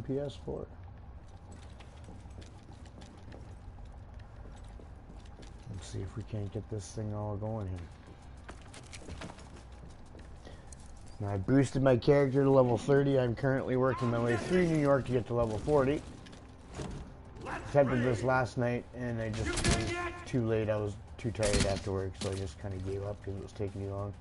on PS4. Let's see if we can't get this thing all going here. Now I boosted my character to level 30. I'm currently working my way through New York to get to level 40. Attempted this last night and I just was too late. I was too tired after work, so I just kind of gave up because it was taking too long.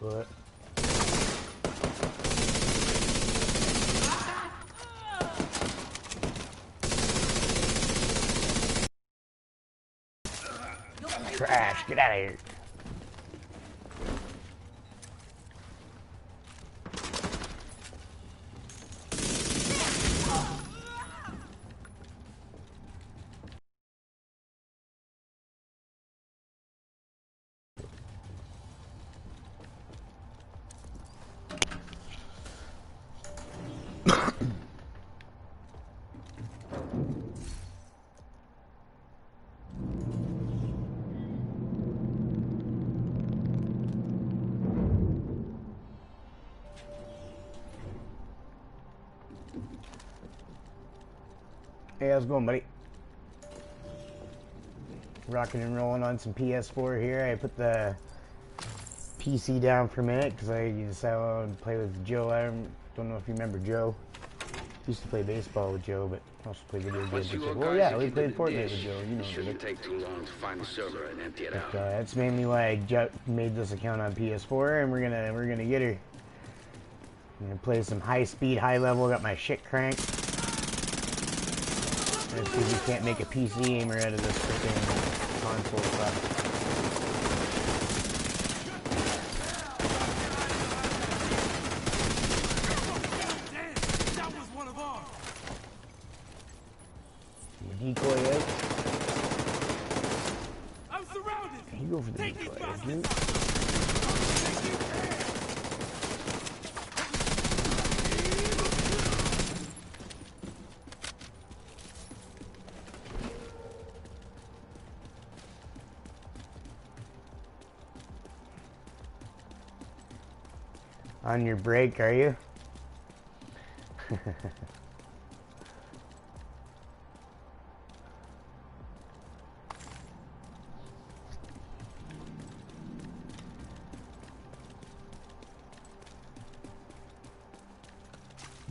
But trash, get out of here. Hey, how's it going, buddy? Rocking and rolling on some PS4 here. I put the PC down for a minute because I decided I wanted to play with Joe. I don't know if you remember Joe. Used to play baseball with Joe, but also play video games with Joe. Well, yeah, we played Fortnite with Joe. You know, it shouldn't take too long to find the server and empty it out. That's mainly why I made this account on PS4, and we're gonna get her. I'm gonna play some high speed, high level. Got my shit cranked. Let's see if we can't make a PC gamer out of this freaking console stuff. Decoy out. I'm surrounded. You go for the decoy, dude. On your break, are you?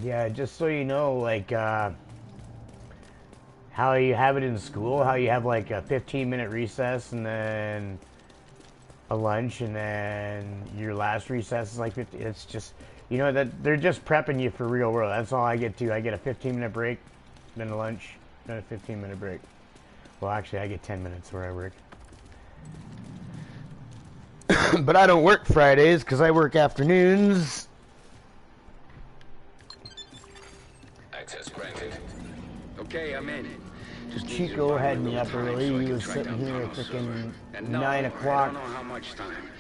Yeah, just so you know, like, how you have it in school, how you have like a 15-minute recess and then a lunch and then your last recess is like 50. It's just, you know, that they're just prepping you for real world. That's all I get to. I get a 15-minute break, then a lunch, then a 15-minute break. Well, actually, I get 10 minutes where I work. But I don't work Fridays because I work afternoons. Access granted. Okay, I'm in. Chico had me up early. He was sitting here at freaking 9 o'clock,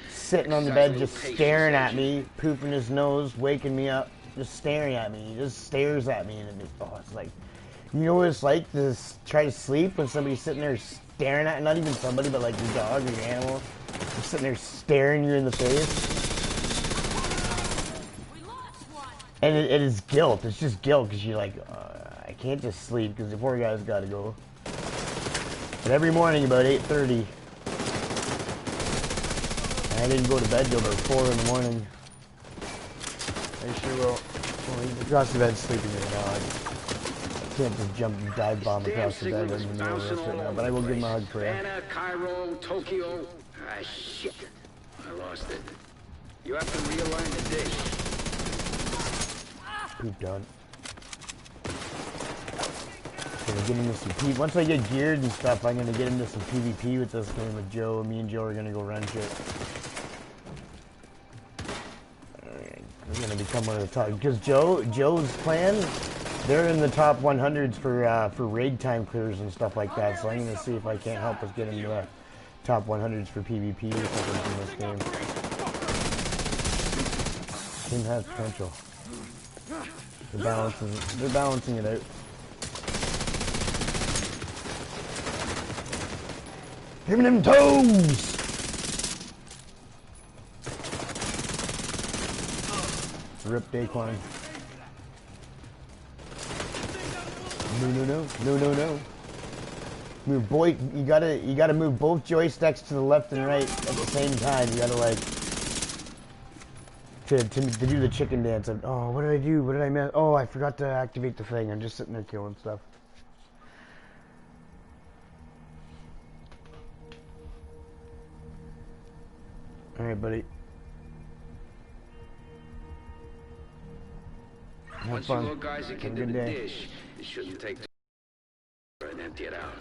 sitting on the bed just staring at me, pooping his nose, waking me up, just staring at me. He just stares at me, and it's like, you know what it's like to try to sleep when somebody's sitting there staring at, not even somebody, but like your dog or your animal, just sitting there staring you in the face. And it is guilt. It's just guilt because you're like, I can't just sleep because the poor guy's got to go. But every morning about 8:30, I didn't go to bed till about 4 in the morning. I sure will. Well, he's across the bed sleeping right now. I can't just jump and dive bomb across the bed in the middle of this right now, but I will give him a hug for you. Cairo, Tokyo. Ah, shit. I lost it. You have to realign the dish. Poop done. Gonna get into some PvP. Once I get geared and stuff, I'm gonna get into some PvP with this game with Joe. Me and Joe are gonna go run shit. We're gonna become one of the top, because Joe's plan, they're in the top 100s for raid time clears and stuff like that. So I'm gonna see if I can't help us get into the top 100s for PvP or something in this game. Team has potential. They're balancing it out. Give me them toes! Rip Daquan. No. Move boy, you gotta move both joysticks to the left and right at the same time. You gotta like to do the chicken dance. Oh, what did I do? What did I miss? Oh, I forgot to activate the thing. I'm just sitting there killing stuff. All right, buddy. Once you little guys get into the dish, it shouldn't take and empty it out.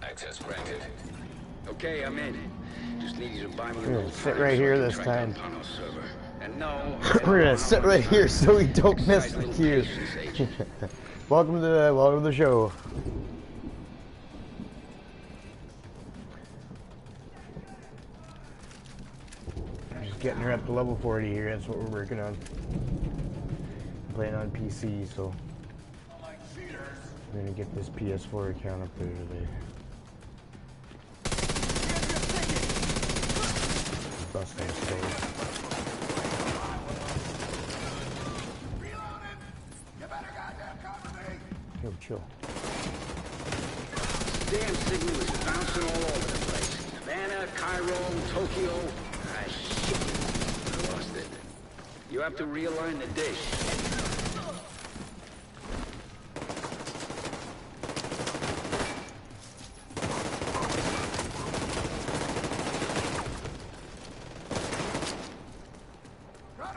Access granted. Okay, I'm in. Just need you to buy me a little Sit right here this time. And no, we're gonna sit right here so we don't miss the cue. welcome to the show. Just getting her up to level 40 here. That's what we're working on. I'm playing on PC, so we're gonna get this PS4 account up there today. Busting stove. Yo, chill. Damn signal is bouncing all over the place. Havana, Cairo, Tokyo. Ah, shit. I lost it. You have to realign the dish.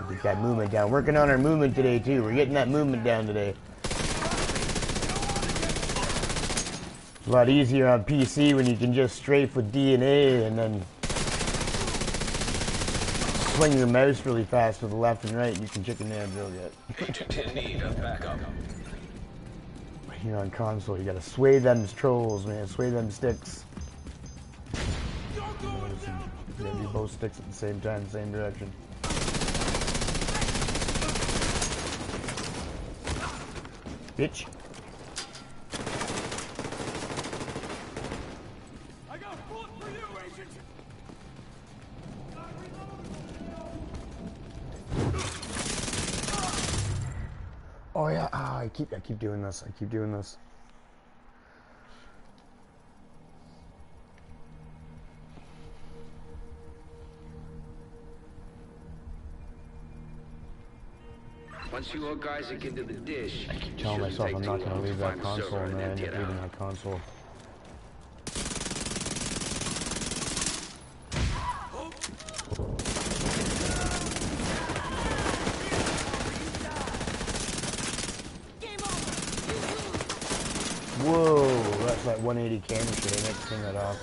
Get that movement down. Working on our movement today too. We're getting that movement down today. A lot easier on PC when you can just strafe with D and A and then swing your mouse really fast with the left and right and you can chicken dance real good. Agent in need of backup. Here on console, you gotta sway them trolls, man. Sway them sticks. You gotta do both sticks at the same time, same direction. Bitch. I got a bullet for you, Agent. Oh yeah, I keep doing this. I keep doing this. Once you all guys get into the dish, I keep telling myself I'm not gonna leave that console and then I end up leaving that console. Whoa, that's that 180 camera shit. I meant to turn that off.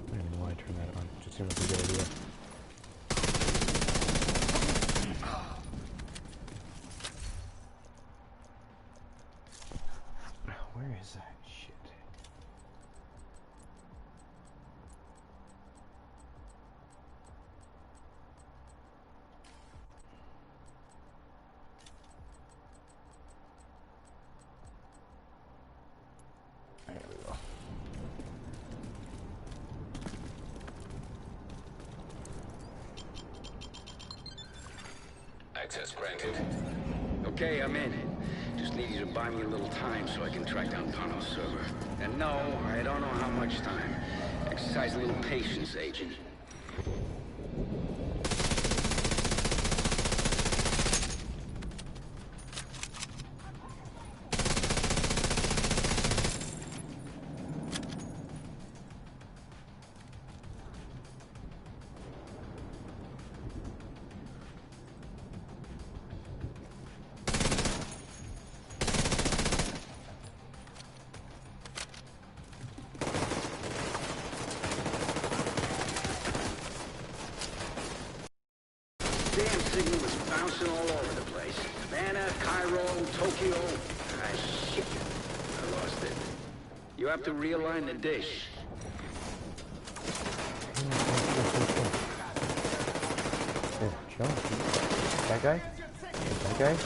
I don't even know why I turned that on. It just seemed like a good idea. Where is that shit? There we go. Access granted. Okay, I'm in. Just need you to buy me a little time so I can track down Pano's server. And no, I don't know how much time. Exercise a little patience, Agent. bouncing all over the place. Havana, Cairo, Tokyo. Ah, shit. I lost it. You have to realign the dish. Oh, chill. That guy? That guy?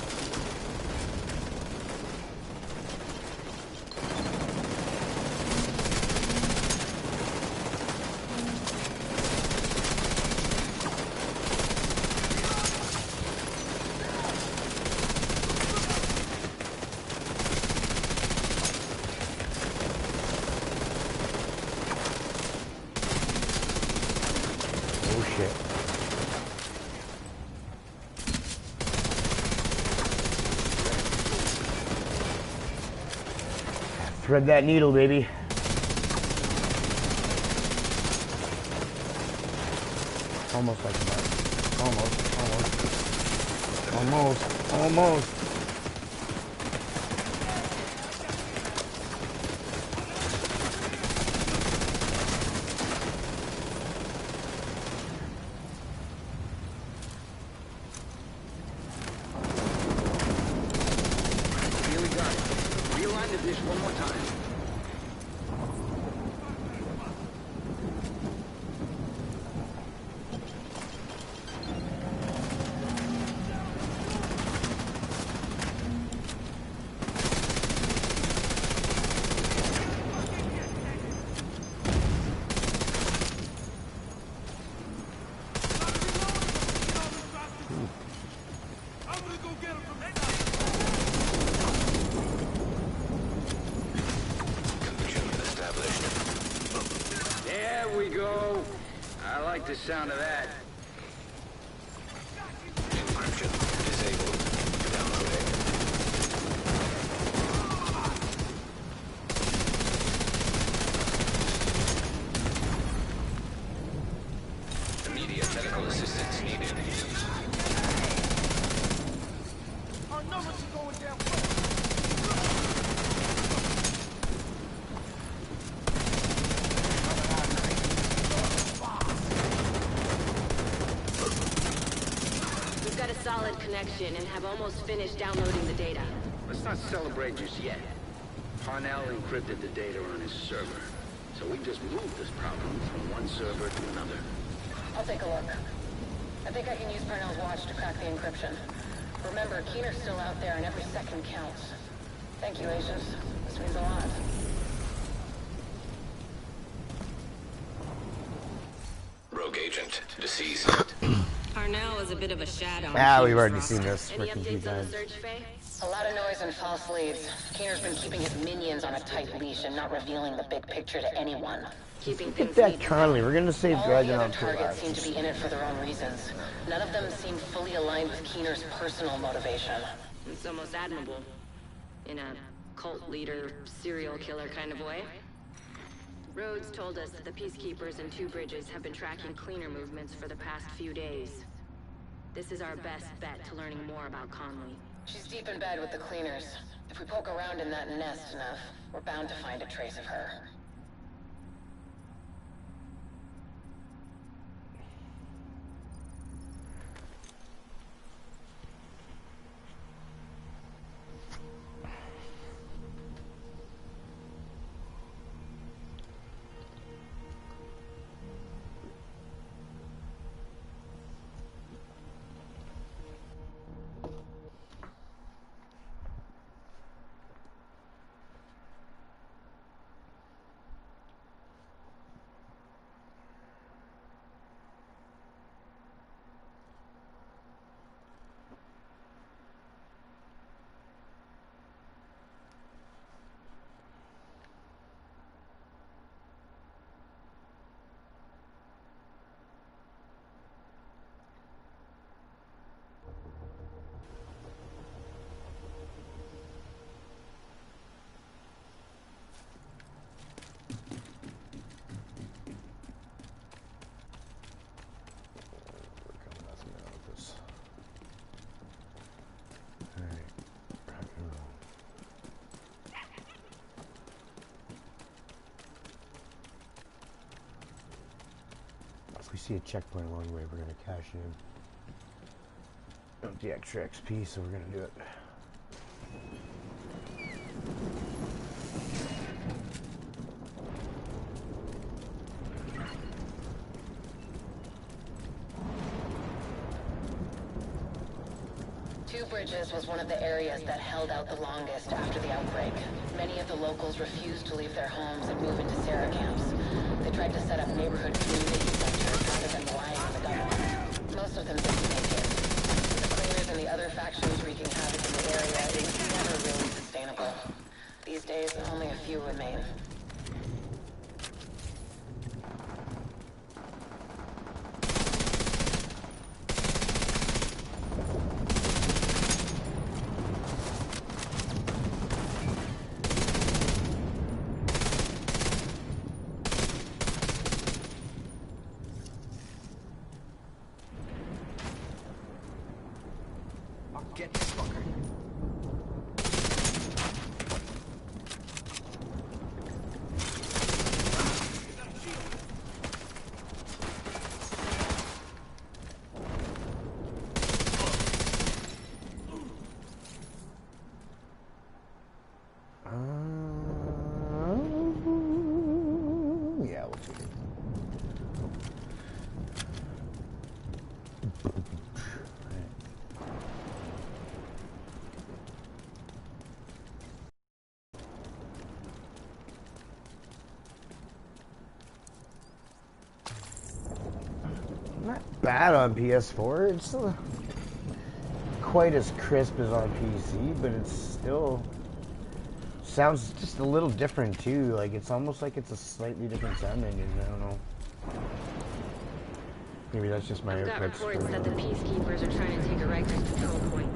Oh shit. Thread that needle, baby. Almost like that. Almost. Really got it. Realign the dish one more time. I'm gonna go get him from the Connection established. There we go. I like the sound of that. Encryption disabled. Downloading. Immediate medical assistance needed. Our numbers are going down. We've got a solid connection and have almost finished downloading the data. Let's not celebrate just yet. Parnell encrypted the data on his server. So we just moved this problem from one server to another. I'll take a look. I think I can use Parnell's watch to crack the encryption. Remember, Keener's still out there and every second counts. Thank you, agents. This means a lot. Rogue agent deceased. Parnell is a bit of a shadow. Ah, we've already seen this Any freaking few updates on the times. search, Faye? A lot of noise and false leads. Keener's been keeping his minions on a tight leash and not revealing the big picture to anyone. Keeping Get things that neat. Conley. We're gonna save All of Dragon the other on to targets seem last. to be in it for their own reasons. None of them seem fully aligned with Keener's personal motivation. It's almost admirable. In a cult leader, serial killer kind of way. Rhodes told us that the Peacekeepers and Two Bridges have been tracking cleaner movements for the past few days. This is our best bet to learning more about Conley. She's deep in bed with the cleaners. If we poke around in that nest enough, we're bound to find a trace of her. If we see a checkpoint along the way, we're gonna cash in. Empty extra XP, so we're gonna do it. Two Bridges was one of the areas that held out the longest after the outbreak. Many of the locals refused to leave their homes and move into Sarah camps. They tried to set up neighborhood community centers rather than relying on the government. Most of them didn't make it. The cleaners and the other factions wreaking havoc in the area is never really sustainable. These days, only a few remain. Get this fucker. Yeah, we'll take it. Not bad on PS4. It's still quite as crisp as on PC, but it's still sounds just a little different too. Like it's almost like it's a slightly different sound engine. I don't know. Maybe that's just my I've got AirPods. reports that the peacekeepers are trying to take a Rikers control point.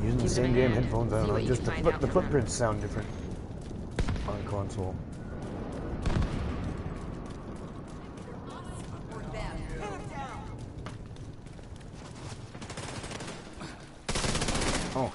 Using the Give same them a damn hand. headphones. I See don't know. what you Just can find the out from footprints sound different on console. Oh.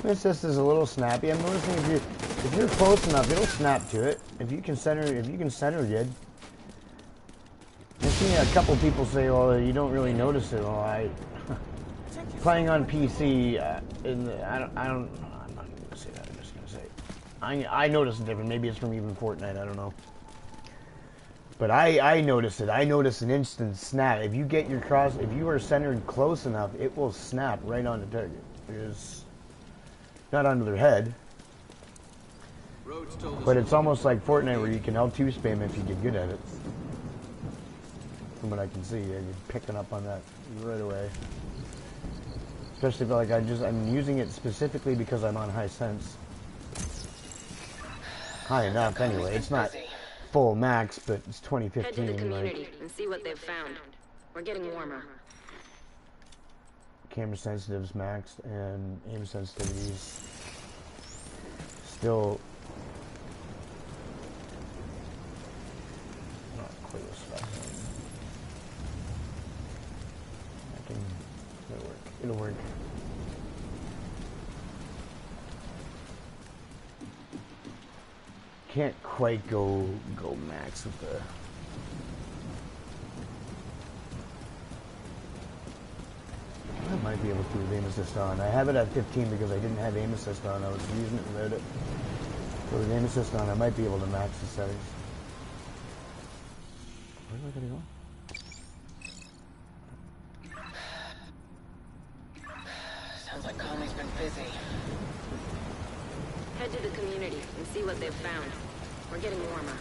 Assist is a little snappy. I'm noticing if you're close enough, it'll snap to it. If you can center good. I've seen a couple people say, "Well, you don't really notice it." Well, I playing on PC, I'm not gonna say that. I'm just gonna say I notice it different. Maybe it's from even Fortnite. I don't know. But I notice it. I notice an instant snap. If you get your if you are centered close enough, it will snap right on the target. There's not onto their head, but it's almost like Fortnite where you can L2 spam if you get good at it. From what I can see, you're picking up on that right away. Especially if like I'm using it specifically because I'm on high sense. High enough anyway. It's not full max, but it's 2015. Head to the community like, and see what they've found. We're getting warmer. camera sensitives maxed and aim sensitivities still not quite as fast. It'll work. Can't quite go max with the I might be able to with aim assist on. I have it at 15 because I didn't have aim assist on. I was using it without it. So with aim assist on, I might be able to max the settings. Where am I gonna go? Sounds like Conley's been busy. Head to the community and see what they've found. We're getting warmer.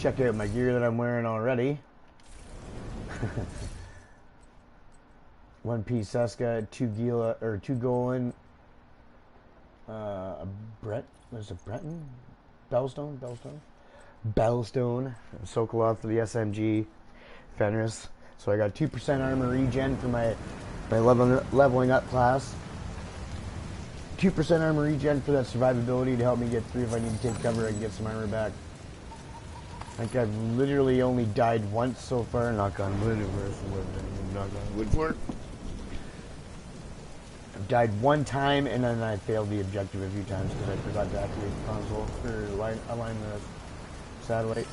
check out my gear that I'm wearing already. One piece Seska, two Gila or two Golan. A Brett was it Breton? Bellstone? Sokoloff for the SMG. Fenris. So I got 2% armor regen for my leveling up class. 2% armor regen for that survivability to help me get through if I need to take cover and get some armor back. I think I've literally only died once so far. Knock on wood. Knock on wood for it. I've died one time and then I failed the objective a few times because I forgot to activate the console or align the satellite.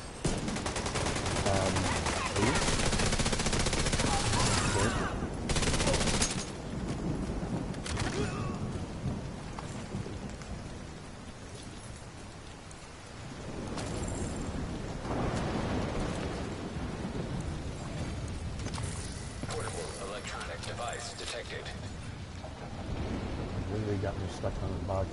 Electronic device detected. Literally got me stuck on the box.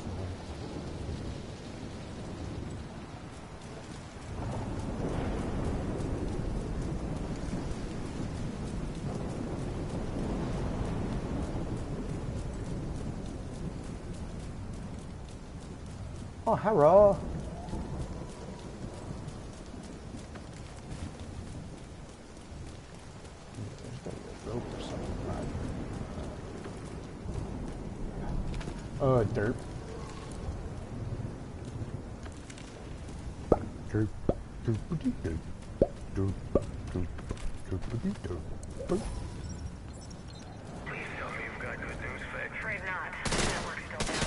Oh, hello. There's gotta be a rope or something. Oh, dirt. Please tell me you've got good news, Fed. Afraid not. Network's still down.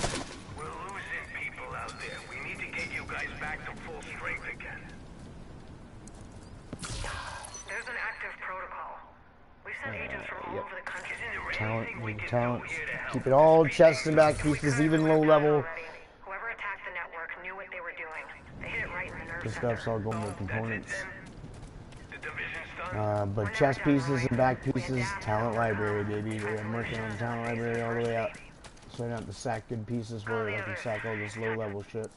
We're losing people out there. We need to get you guys back to full strength again. There's an active protocol. We've sent agents from all over the country. Talent. Keep it all chest and back pieces, even low level. Whoever attacked the network knew what they were doing. They hit it right in the nerve This center. stuff's all going to components. The division's done. But chest pieces and back pieces, talent library, baby. I'm working on the talent library all the way up. So I don't have to sack good pieces for it. I can sack all this low level shit.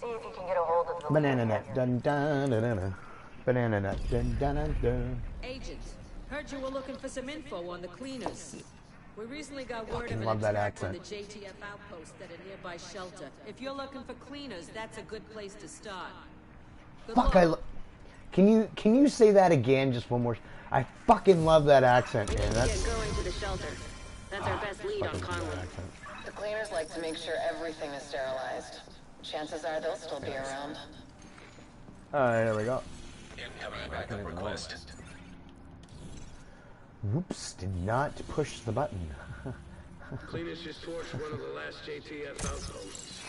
See if you can get a hold of the Banana nut, dun dun dun dun dun. Banana nut, dun dun dun dun. Agent, heard you were looking for some info on the cleaners. We recently got word of an Love that attack on accent. the JTF outpost at a nearby shelter. If you're looking for cleaners, that's a good place to start. Good Fuck, luck. Can you say that again, just one more? I fucking love that accent, We man. need to That's get going to the shelter. That's our best lead on fucking good Conley. accent. The cleaners like to make sure everything is sterilized. Chances are they'll still be around. Alright, there we go. Incoming backup request. Whoops, did not push the button. Cleaners just torched one of the last JTF outposts.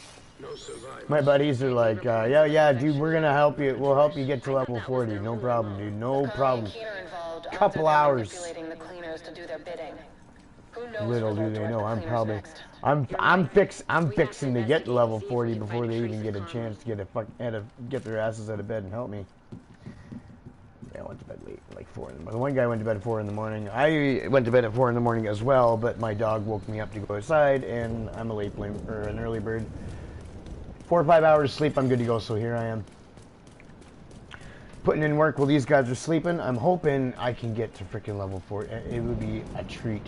No survivors. My buddies are like, yeah, dude, we're gonna help you. We'll help you get to level 40. No problem, dude. No problem. Couple hours. Manipulating the cleaners to do their bidding. Who knows Little where do they'll they direct know, the I'm cleaners probably, next. I'm fixing to get to level 40 before they even get a chance to get their asses out of bed and help me. Yeah, I went to bed late, like 4 in the morning. The one guy went to bed at 4 in the morning. I went to bed at 4 in the morning as well, but my dog woke me up to go outside, and I'm a late bloomer, or an early bird. 4 or 5 hours sleep, I'm good to go. So here I am, putting in work while these guys are sleeping. I'm hoping I can get to freaking level 40. It would be a treat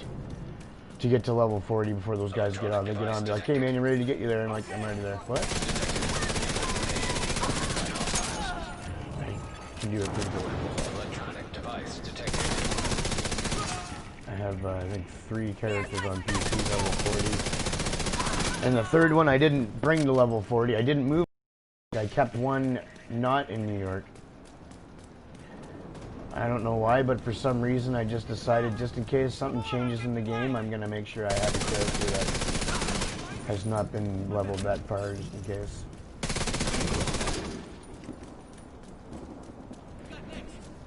to get to level 40 before those guys get on. They get on and be like, hey man, you ready to get you there? I'm like, I'm already there. What? I can do it pretty good. Electronic device detected. I have, I think, 3 characters on PC level 40. And the third one I didn't bring to level 40. I didn't move. I kept one not in New York. I don't know why, but for some reason I just decided, just in case something changes in the game, I'm gonna make sure I have a character that has not been leveled that far, just in case.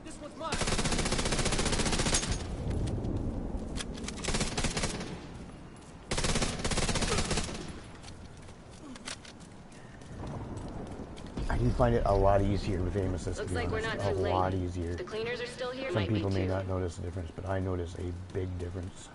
This one's mine. I do find it a lot easier with aim assist. Looks to be like we're honest. not too A late. lot easier. The cleaners are still here. Some Might people be may too. not notice the difference, but I notice a big difference.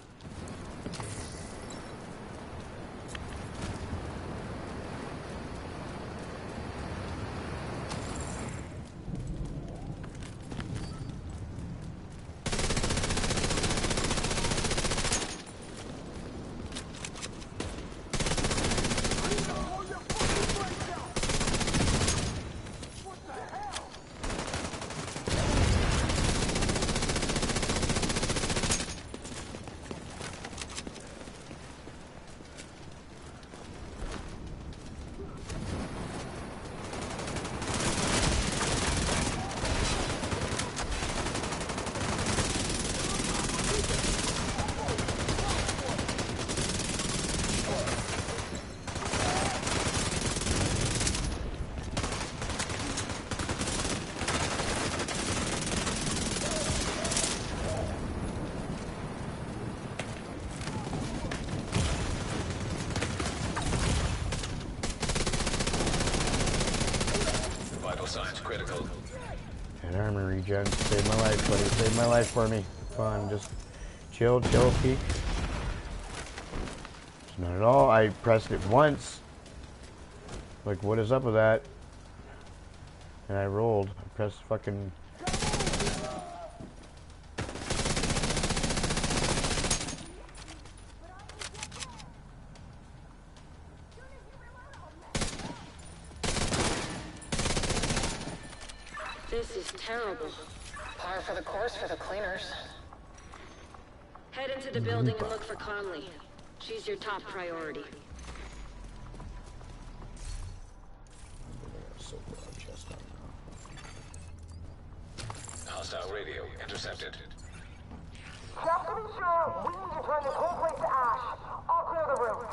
signs critical. And armor regen. Save my life, buddy. Save my life for me. Come on, just chill, peek. Not at all. I pressed it once. Like, what is up with that? And I rolled. I pressed fucking... This is terrible. Par for the course for the cleaners. Head into the building and look for Conley. She's your top priority. Hostile radio intercepted. Just to be sure, we need to turn this whole place to ash. I'll clear the roof.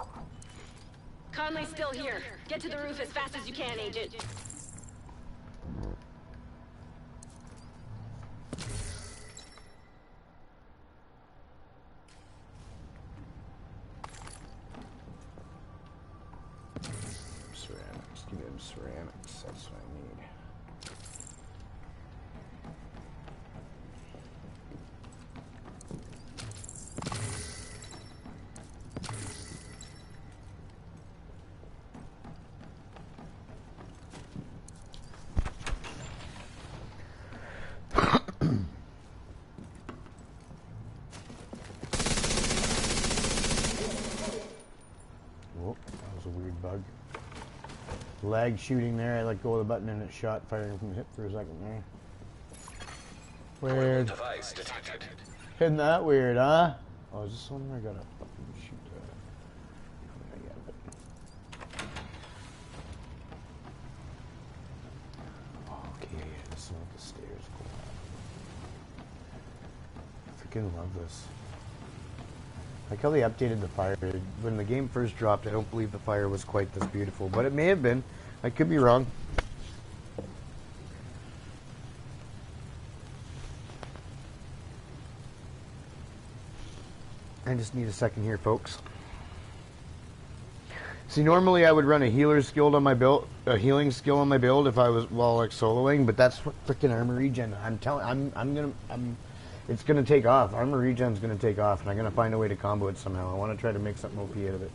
Conley's still here. Get to the roof as fast as you can, Agent. Ceramics. Give me them ceramics. That's what I need. Lag shooting there. I let go of the button and it shot, firing from the hip for a second there. Weird. Device detected. Isn't that weird, huh? Oh, is this one where I gotta fucking shoot that? Okay, this is one with the stairs. Cool. Freaking love this. Like how they updated the fire. When the game first dropped, I don't believe the fire was quite this beautiful, but it may have been. I could be wrong. I just need a second here, folks. See, normally I would run a healing skill on my build, if I was like soloing, but that's what freaking armor regen. It's gonna take off. Armor regen's gonna take off, and I'm gonna find a way to combo it somehow. I want to try to make something OP out of it,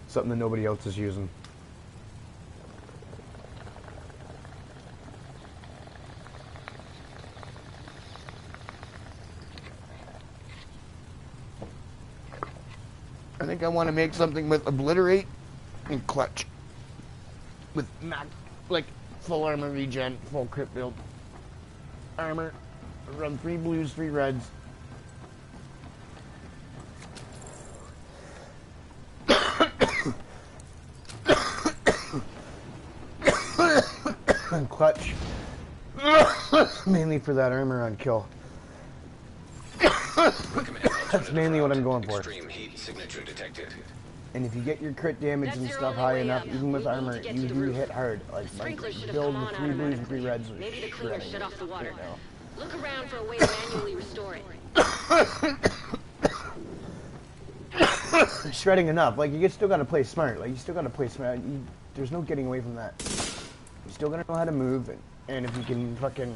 something that nobody else is using. I think I want to make something with obliterate and clutch, with like full armor regen, full crit build, armor. Run 3 blues, 3 reds. And clutch. Mainly for that armor on kill. That's mainly what I'm going for. Extreme heat signature detected. And if you get your crit damage and stuff high enough, even with armor, you do hit hard. Like my build with 3 blues and 3 reds. Maybe the cleaner shut off the water. Look around for a way to manually restore it. Shredding enough. Like, you still gotta play smart. Like, you still gotta play smart. There's no getting away from that. You still gotta know how to move, and if you can fucking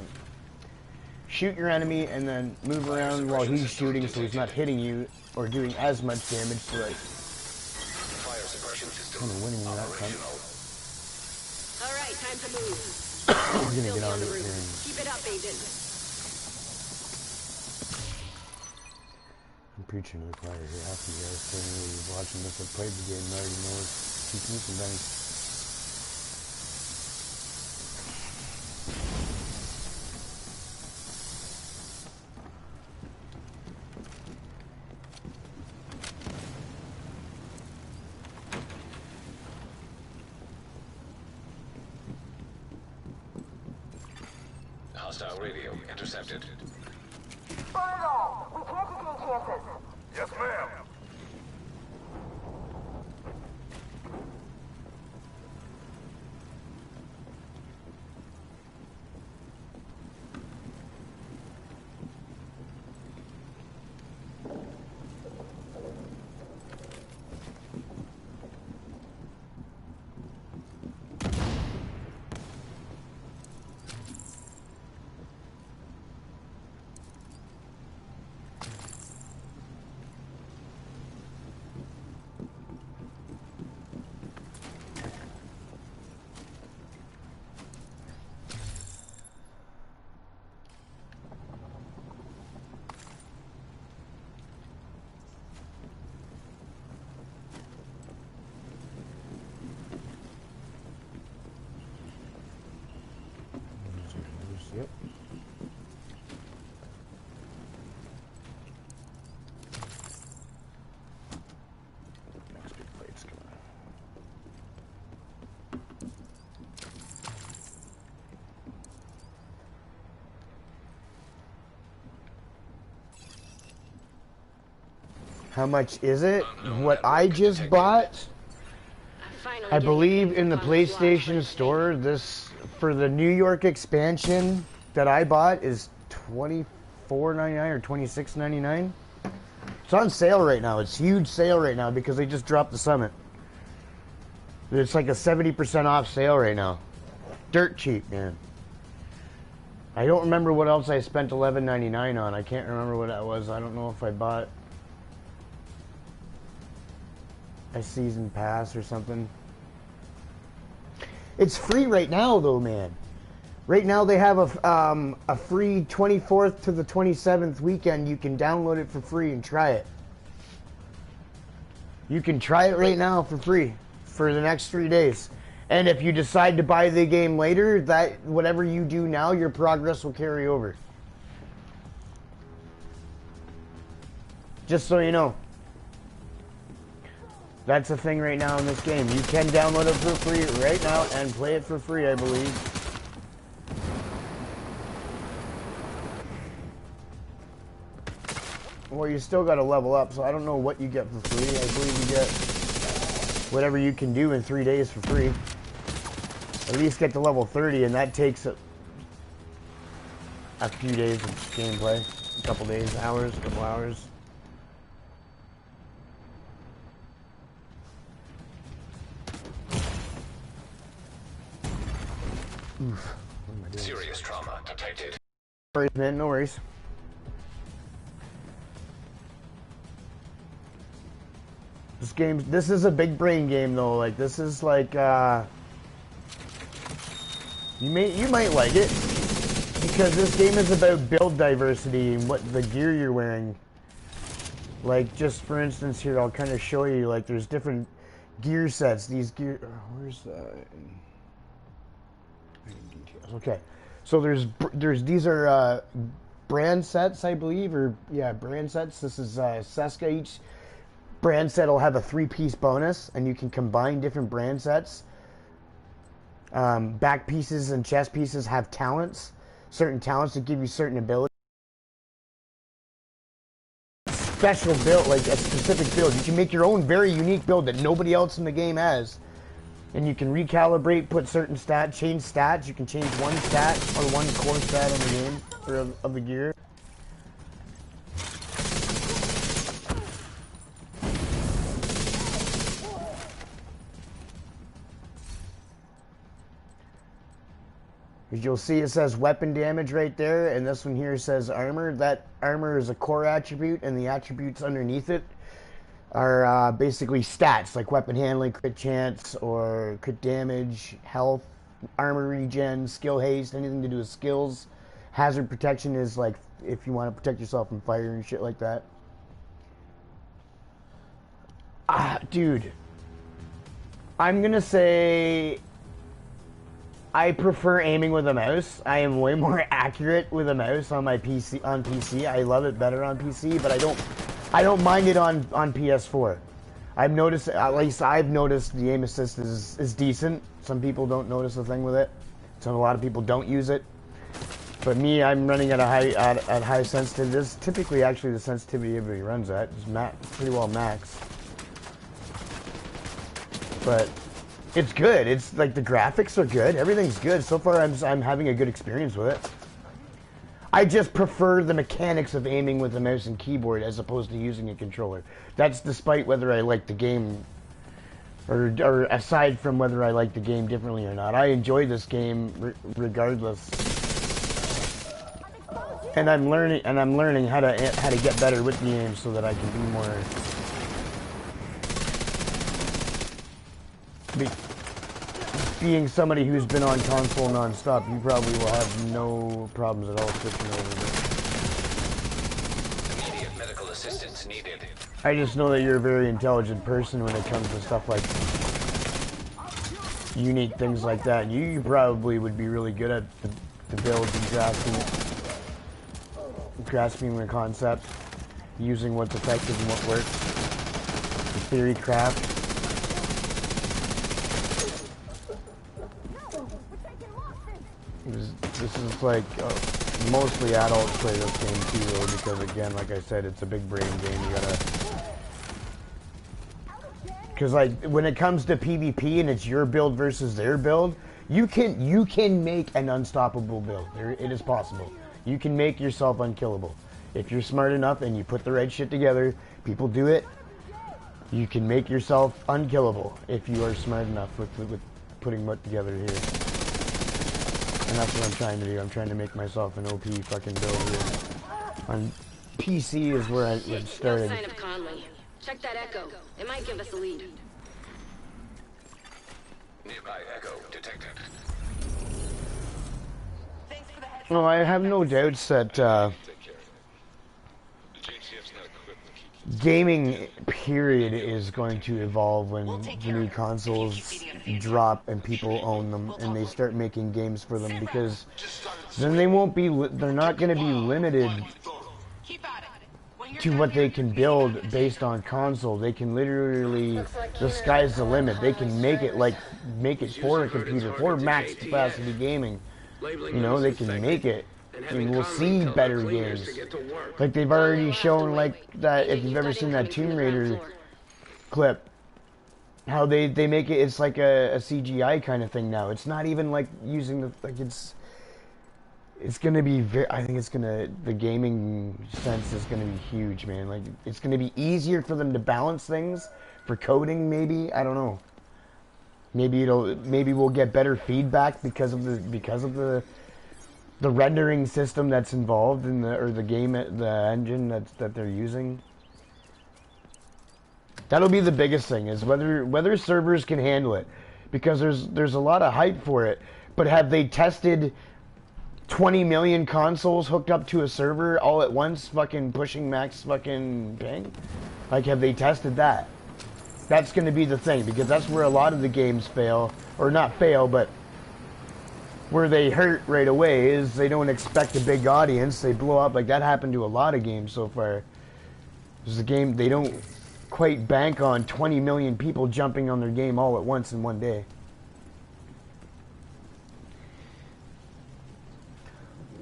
shoot your enemy and then move around while he's shooting so he's not hitting you or doing as much damage, so like, Fire suppression system kind of winning that front. Alright, time to move. We're gonna get on to it here. Keep it up, Agent. I'm preaching to the choir here. Half of you guys saying who's watching this have played the game and already knows teaching me some things. Hostile radio intercepted. Burn it all. We can't take any chances. Yes, ma'am. Yep. Next big plate's coming. How much is it? What I just bought? I believe in the PlayStation Store, this for the New York expansion that I bought is $24.99 or $26.99. It's on sale right now. It's huge sale right now because they just dropped the Summit. It's like a 70% off sale right now. Dirt cheap, man. I don't remember what else I spent $11.99 on. I can't remember what that was. I don't know if I bought a season pass or something. It's free right now though, man. Right now they have a free 24th to the 27th weekend. You can download it for free and try it. You can try it right now for free for the next 3 days. And if you decide to buy the game later, that whatever you do now, your progress will carry over. Just so you know. That's the thing right now in this game. You can download it for free right now and play it for free, I believe. Well, you still got to level up, so I don't know what you get for free. I believe you get whatever you can do in 3 days for free. At least get to level 30, and that takes a few days of gameplay. A couple days, hours, a couple hours. Oof. Serious trauma detected. No worries, man, no worries. This is a big brain game though. Like this is like you might like it because this game is about build diversity and what the gear you're wearing. Like just for instance here, I'll kind of show you. Like there's different gear sets. These gear. Where's the details? Okay, so there's these are brand sets, I believe, or yeah, brand sets. This is Seska. Each brand set will have a 3-piece bonus, and you can combine different brand sets. Back pieces and chest pieces have talents, certain talents that give you certain abilities. Special build, like a specific build. You can make your own very unique build that nobody else in the game has. And you can recalibrate, put certain stats, change stats. You can change one stat or one core stat on the game, or of the gear. As you'll see, it says weapon damage right there, and this one here says armor. That armor is a core attribute, and the attributes underneath it are basically stats, like weapon handling, crit chance, or crit damage, health, armor regen, skill haste, anything to do with skills. Hazard protection is like if you want to protect yourself from fire and shit like that. Dude. I'm gonna say I prefer aiming with a mouse. I am way more accurate with a mouse on my PC. On PC, I love it better on PC, but I don't mind it on PS4. I've noticed, at least I've noticed, the aim assist is decent. Some people don't notice a thing with it. A lot of people don't use it. But me, I'm running at a high sensitivity. This is typically actually the sensitivity everybody runs at. It's pretty well max. But it's good. It's like the graphics are good. Everything's good. So far, I'm having a good experience with it. I just prefer the mechanics of aiming with a mouse and keyboard as opposed to using a controller. That's despite whether I like the game, or aside from whether I like the game differently or not. I enjoy this game regardless. And I'm learning how to get better with the aim so that I can be more. Being somebody who's been on console non-stop, you probably will have no problems at all switching over. Immediate medical assistance needed. I just know that you're a very intelligent person when it comes to stuff like unique things like that. You probably would be really good at the build and grasping the concept, using what's effective and what works, the theory craft. This is like mostly adults play this game too, though, because again, like I said, it's a big brain game. You gotta, because like when it comes to PvP and it's your build versus their build, you can make an unstoppable build. It is possible. You can make yourself unkillable if you're smart enough and you put the right shit together. People do it. You can make yourself unkillable if you are smart enough with putting what together here. And that's what I'm trying to do. I'm trying to make myself an OP fucking build here. On PC is where I started. No sign of Conley. Check that echo. It might give us a lead. Nearby echo detected. No, I have no doubts that gaming period is going to evolve when the new consoles drop and people own them and they start making games for them, because then they won't be they're not going to be limited to what they can build based on console. They can literally, the sky's the limit. They can make it for a computer, for max capacity gaming. You know, they can make it. And we'll see better games. Like they've already shown, like that, if you've ever seen that Tomb Raider clip, how they make it, it's like a CGI kind of thing now. It's not even like using the, like it's gonna be I think it's gonna, the gaming sense is gonna be huge, man. Like it's gonna be easier for them to balance things, for coding maybe, I don't know. Maybe we'll get better feedback because of the rendering system that's involved in the engine that they're using. That'll be the biggest thing, is whether servers can handle it, because there's a lot of hype for it. But have they tested 20 million consoles hooked up to a server all at once, fucking pushing max fucking ping? Like, have they tested that? That's going to be the thing, because that's where a lot of the games fail, or not fail, but where they hurt right away is they don't expect a big audience. They blow up. Like that happened to a lot of games so far. There's a game, they don't quite bank on 20 million people jumping on their game all at once in one day.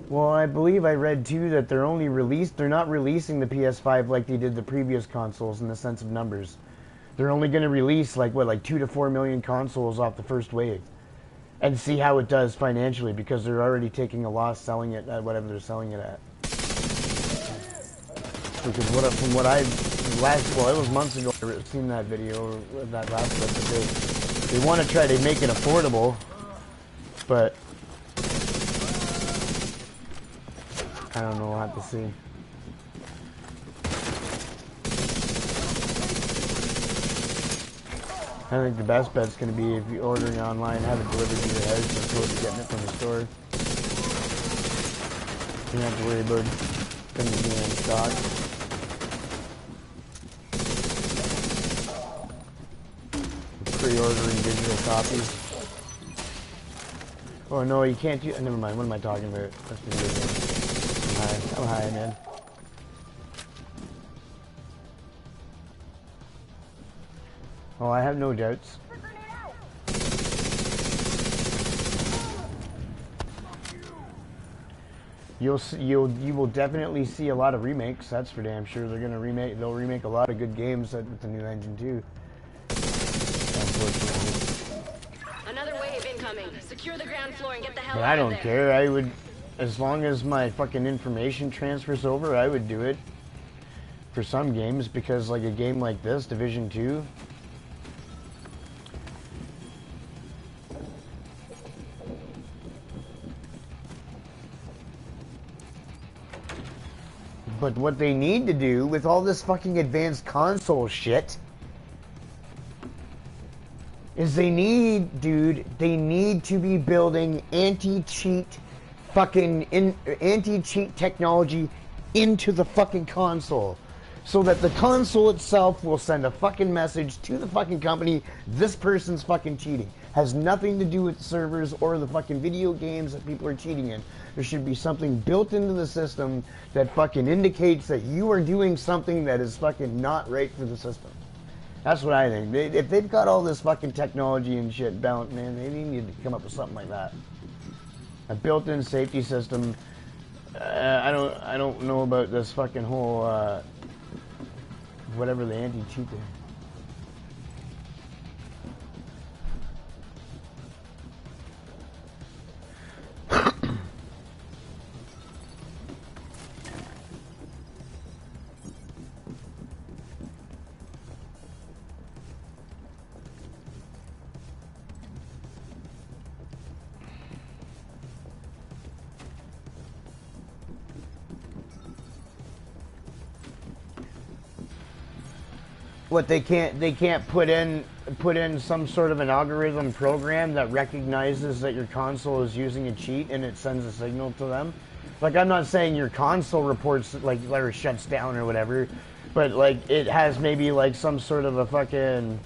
Well, I believe I read too that they're not releasing the PS5 like they did the previous consoles in the sense of numbers. They're only going to release like 2 to 4 million consoles off the first wave. And see how it does financially, because they're already taking a loss selling it at whatever they're selling it at. Because it was months ago, I seen that video, that last clip, they want to try to make it affordable, but I don't know, we'll have to see. I think the best bet's going to be if you're ordering online, have it delivered to your house as opposed to getting it from the store. You don't have to worry about things being in stock. Pre-ordering digital copies. Oh no, you can't do. Never mind. What am I talking about? That's the video. I'm high, man. Oh, I have no doubts. You will definitely see a lot of remakes. That's for damn sure. They'll remake a lot of good games with the new engine too. Unfortunately. Another wave incoming. Secure the ground floor and get the hell But out I of don't there. care. I would, as long as my fucking information transfers over, I would do it for some games, because like a game like this, Division 2. But what they need to do with all this fucking advanced console shit is they need to be building anti-cheat technology into the fucking console, so that the console itself will send a fucking message to the fucking company, this person's fucking cheating. Has nothing to do with the servers or the fucking video games that people are cheating in. There should be something built into the system that fucking indicates that you are doing something that is fucking not right for the system. That's what I think. If they've got all this fucking technology and shit bound, man, they need to come up with something like that. A built-in safety system. I don't know about this fucking whole whatever the anti-cheat thing. What they can't put in some sort of an algorithm program that recognizes that your console is using a cheat and it sends a signal to them. Like, I'm not saying your console reports like or shuts down or whatever, but like it has maybe like some sort of a fucking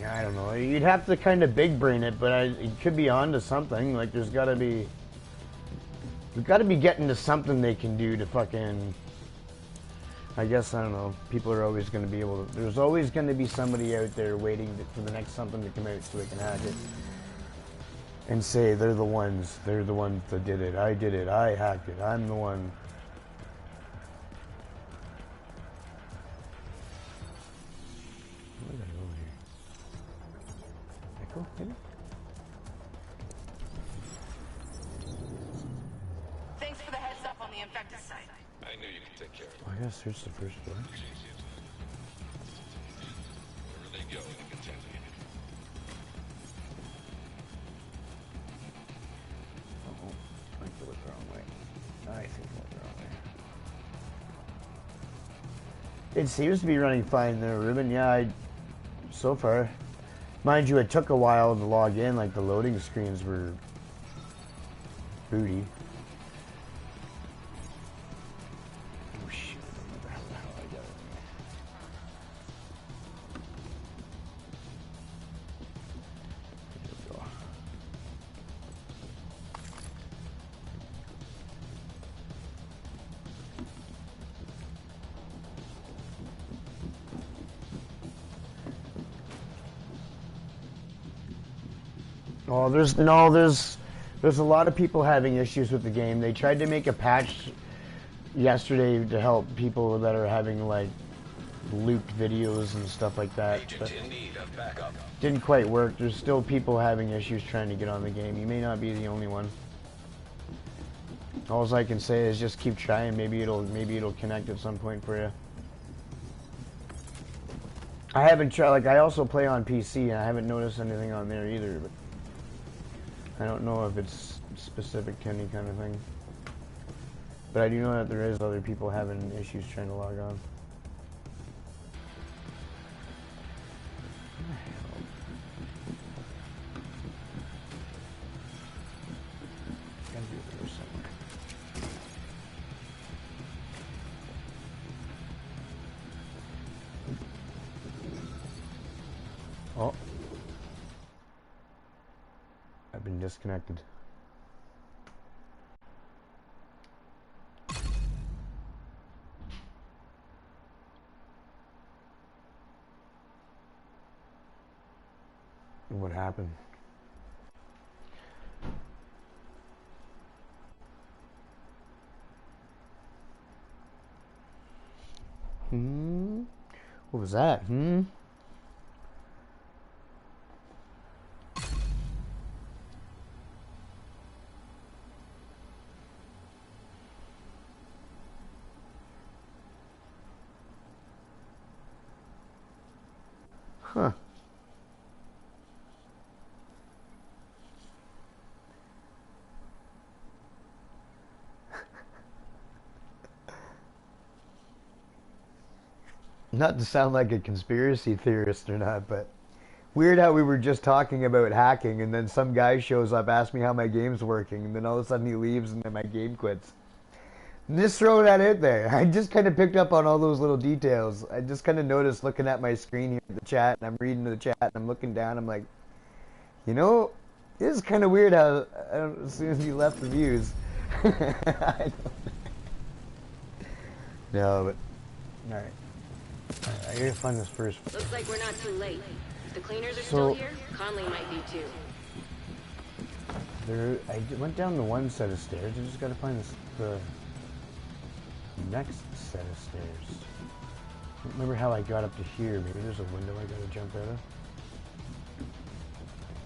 I don't know. You'd have to kind of big brain it, but it could be onto something. Like, we've got to be getting to something they can do to fucking. I guess I don't know. People are always going to be able to. There's always going to be somebody out there waiting for the next something to come out so they can hack it and say they're the ones that did it. I did it. I hacked it. I'm the one. Thanks for the heads up on the infected site. I knew you could take care of it. I gotta search the first floor. Wherever they go, they contaminate it. Oh, I think it was the wrong way. I think it went the wrong way. It seems to be running fine there, Ruben. Yeah, so far. Mind you, it took a while to log in, like the loading screens were booty. Oh shit, I don't remember how the hell I got it. Here we go. Oh, there's a lot of people having issues with the game. They tried to make a patch yesterday to help people that are having like looped videos and stuff like that. But Agent in need of backup. didn't quite work. There's still people having issues trying to get on the game. You may not be the only one. All I can say is just keep trying. Maybe it'll connect at some point for you. I haven't tried. Like, I also play on PC, and I haven't noticed anything on there either. But I don't know if it's specific to any kind of thing. But I do know that there is other people having issues trying to log on. Gotta be over there somewhere. Oh. I've been disconnected. What happened? What was that? Huh. Not to sound like a conspiracy theorist or not, but Weird how we were just talking about hacking, and then some guy shows up, asks me how my game's working, and then all of a sudden he leaves, and then my game quits. Just throw that out there. I just kind of picked up on all those little details. I just kind of noticed looking at my screen here, the chat, and I'm reading the chat, and I'm looking down. I'm like, you know, it is kind of weird how as soon as you left the views. No, but all right. I gotta find this first. Looks like we're not too late. If the cleaners are still here, Conley might be too. I went down the one set of stairs. I just gotta find the next set of stairs. I don't remember how I got up to here. Maybe there's a window I gotta jump out of.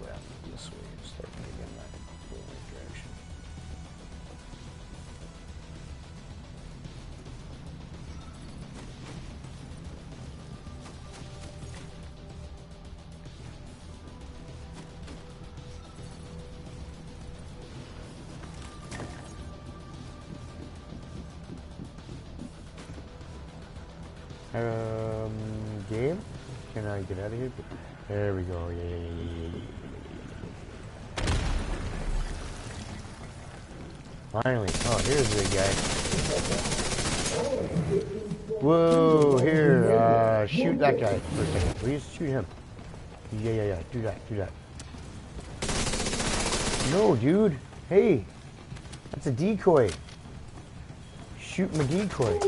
Well, this way. Start moving in that right direction. Game? Can I get out of here? There we go. Yeah. Finally. Oh, here's the guy. Whoa, here. Shoot that guy for a second, please. Shoot him. Yeah. Do that. No, dude. Hey. That's a decoy. Shoot my decoy.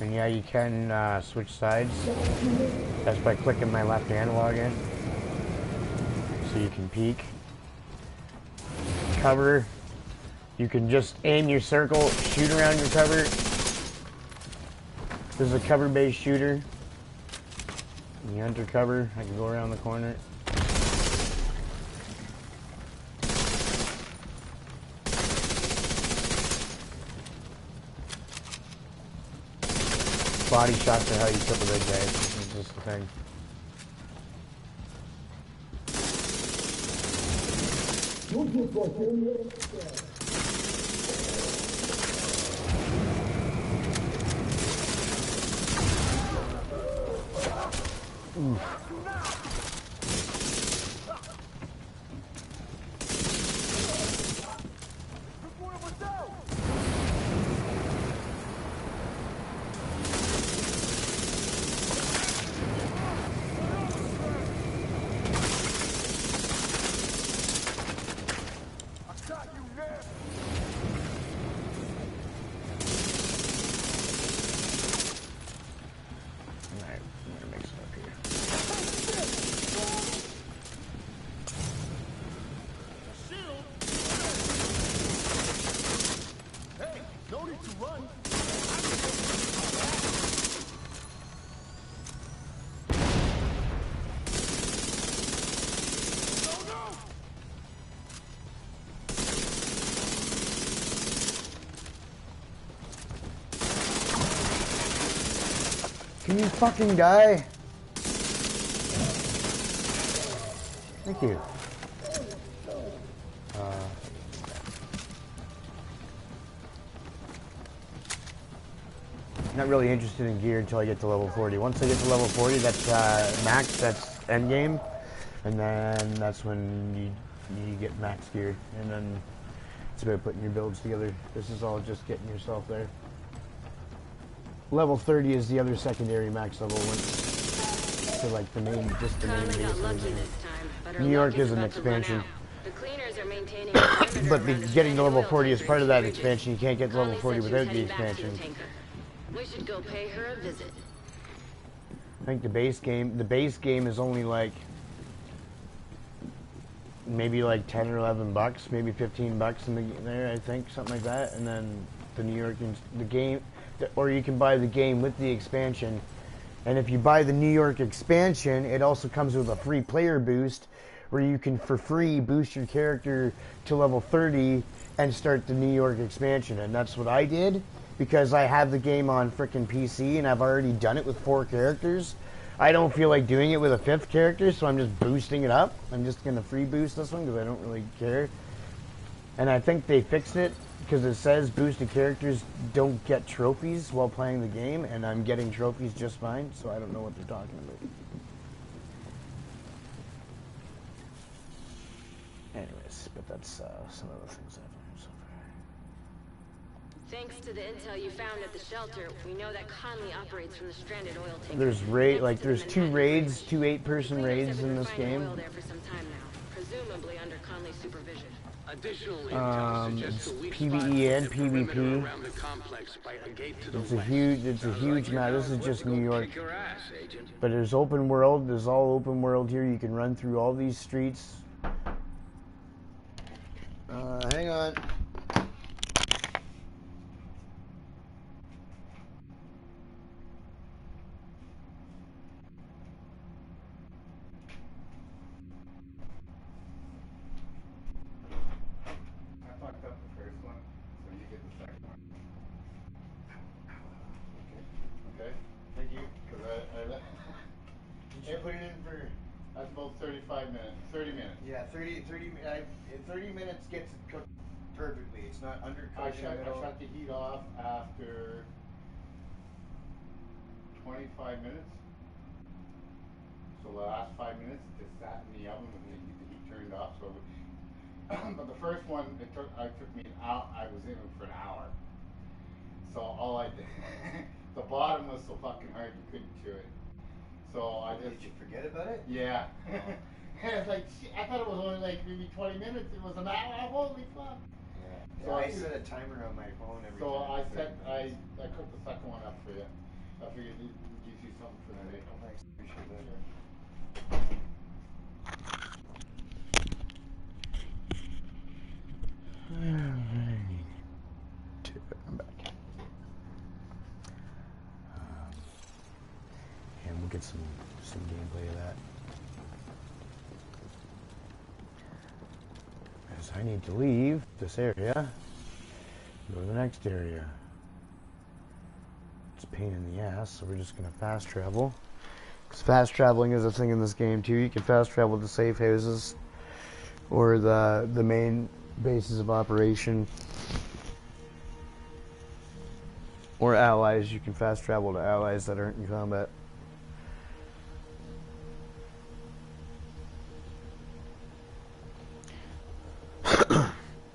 And yeah, you can switch sides. That's by clicking my left analog in. So you can peek. Cover. You can just aim your circle, shoot around your cover. This is a cover-based shooter. You enter cover, I can go around the corner. Body shots are how you kill the big guys. This is just the thing. Oof. Can you fucking die? Thank you. Not really interested in gear until I get to level 40. Once I get to level 40, that's max, that's end game. And then that's when you get max gear. And then it's about putting your builds together. This is all just getting yourself there. Level 30 is the other secondary max level one. So like the main, just the main base. New York is an expansion. The cleaners are maintaining But getting to level 40 is part of that expansion. You can't get to level 40 without the expansion. We should go pay her a visit. I think the base game is only like maybe like 10 or 11 bucks, maybe 15 bucks in there, I think, something like that. And then the New York, the game, or you can buy the game with the expansion. And if you buy the New York expansion, it also comes with a free player boost where you can for free boost your character to level 30 and start the New York expansion. And that's what I did because I have the game on frickin' PC and I've already done it with 4 characters. I don't feel like doing it with a 5th character, so I'm just boosting it up. I'm just going to free boost this one because I don't really care. And I think they fixed it because it says boosted characters don't get trophies while playing the game, and I'm getting trophies just fine, so I don't know what they're talking about. Anyways, but that's some of the things I've learned so far. Thanks to the intel you found at the shelter, we know that Conley operates from the stranded oil tanker. There's 2 raids, 2 8-person raids in this game. Oil there for some time now, presumably under Conley's supervision. Additional intel suggests It's a weak PvE spot and in the perimeter PvP. around the complex by a gate to the It's a west. huge map. This is just New York. Kick your ass, Agent. But there's open world. There's all open world here. You can run through all these streets. Hang on. I fucked up the first one, so you get the second one. Okay? Thank you. Because I put it in for? that's about 35 minutes, 30 minutes. Yeah, 30 minutes gets it cooked perfectly. It's not undercooked in the I middle. shut the heat off after 25 minutes. So the last 5 minutes it just sat in the oven and the heat turned off. So, but the first one it took me an hour. I was in it for an hour. So all I did, the bottom was so fucking hard you couldn't chew it. So I just. Did you forget about it? Yeah. And it's like shit, I thought it was only like maybe 20 minutes. It was an hour. Holy fuck. Yeah. So I set a timer on my phone every So time. I cooked the second one up for you. I figured it gives you something for the day. Oh, thanks. Appreciate that. I'm back. And we'll get some gameplay of that. As I need to leave this area, go to the next area. It's a pain in the ass, so we're just gonna fast travel. Because fast traveling is a thing in this game too. You can fast travel to safe houses or the main bases of operation. Or allies. You can fast travel to allies that aren't in combat.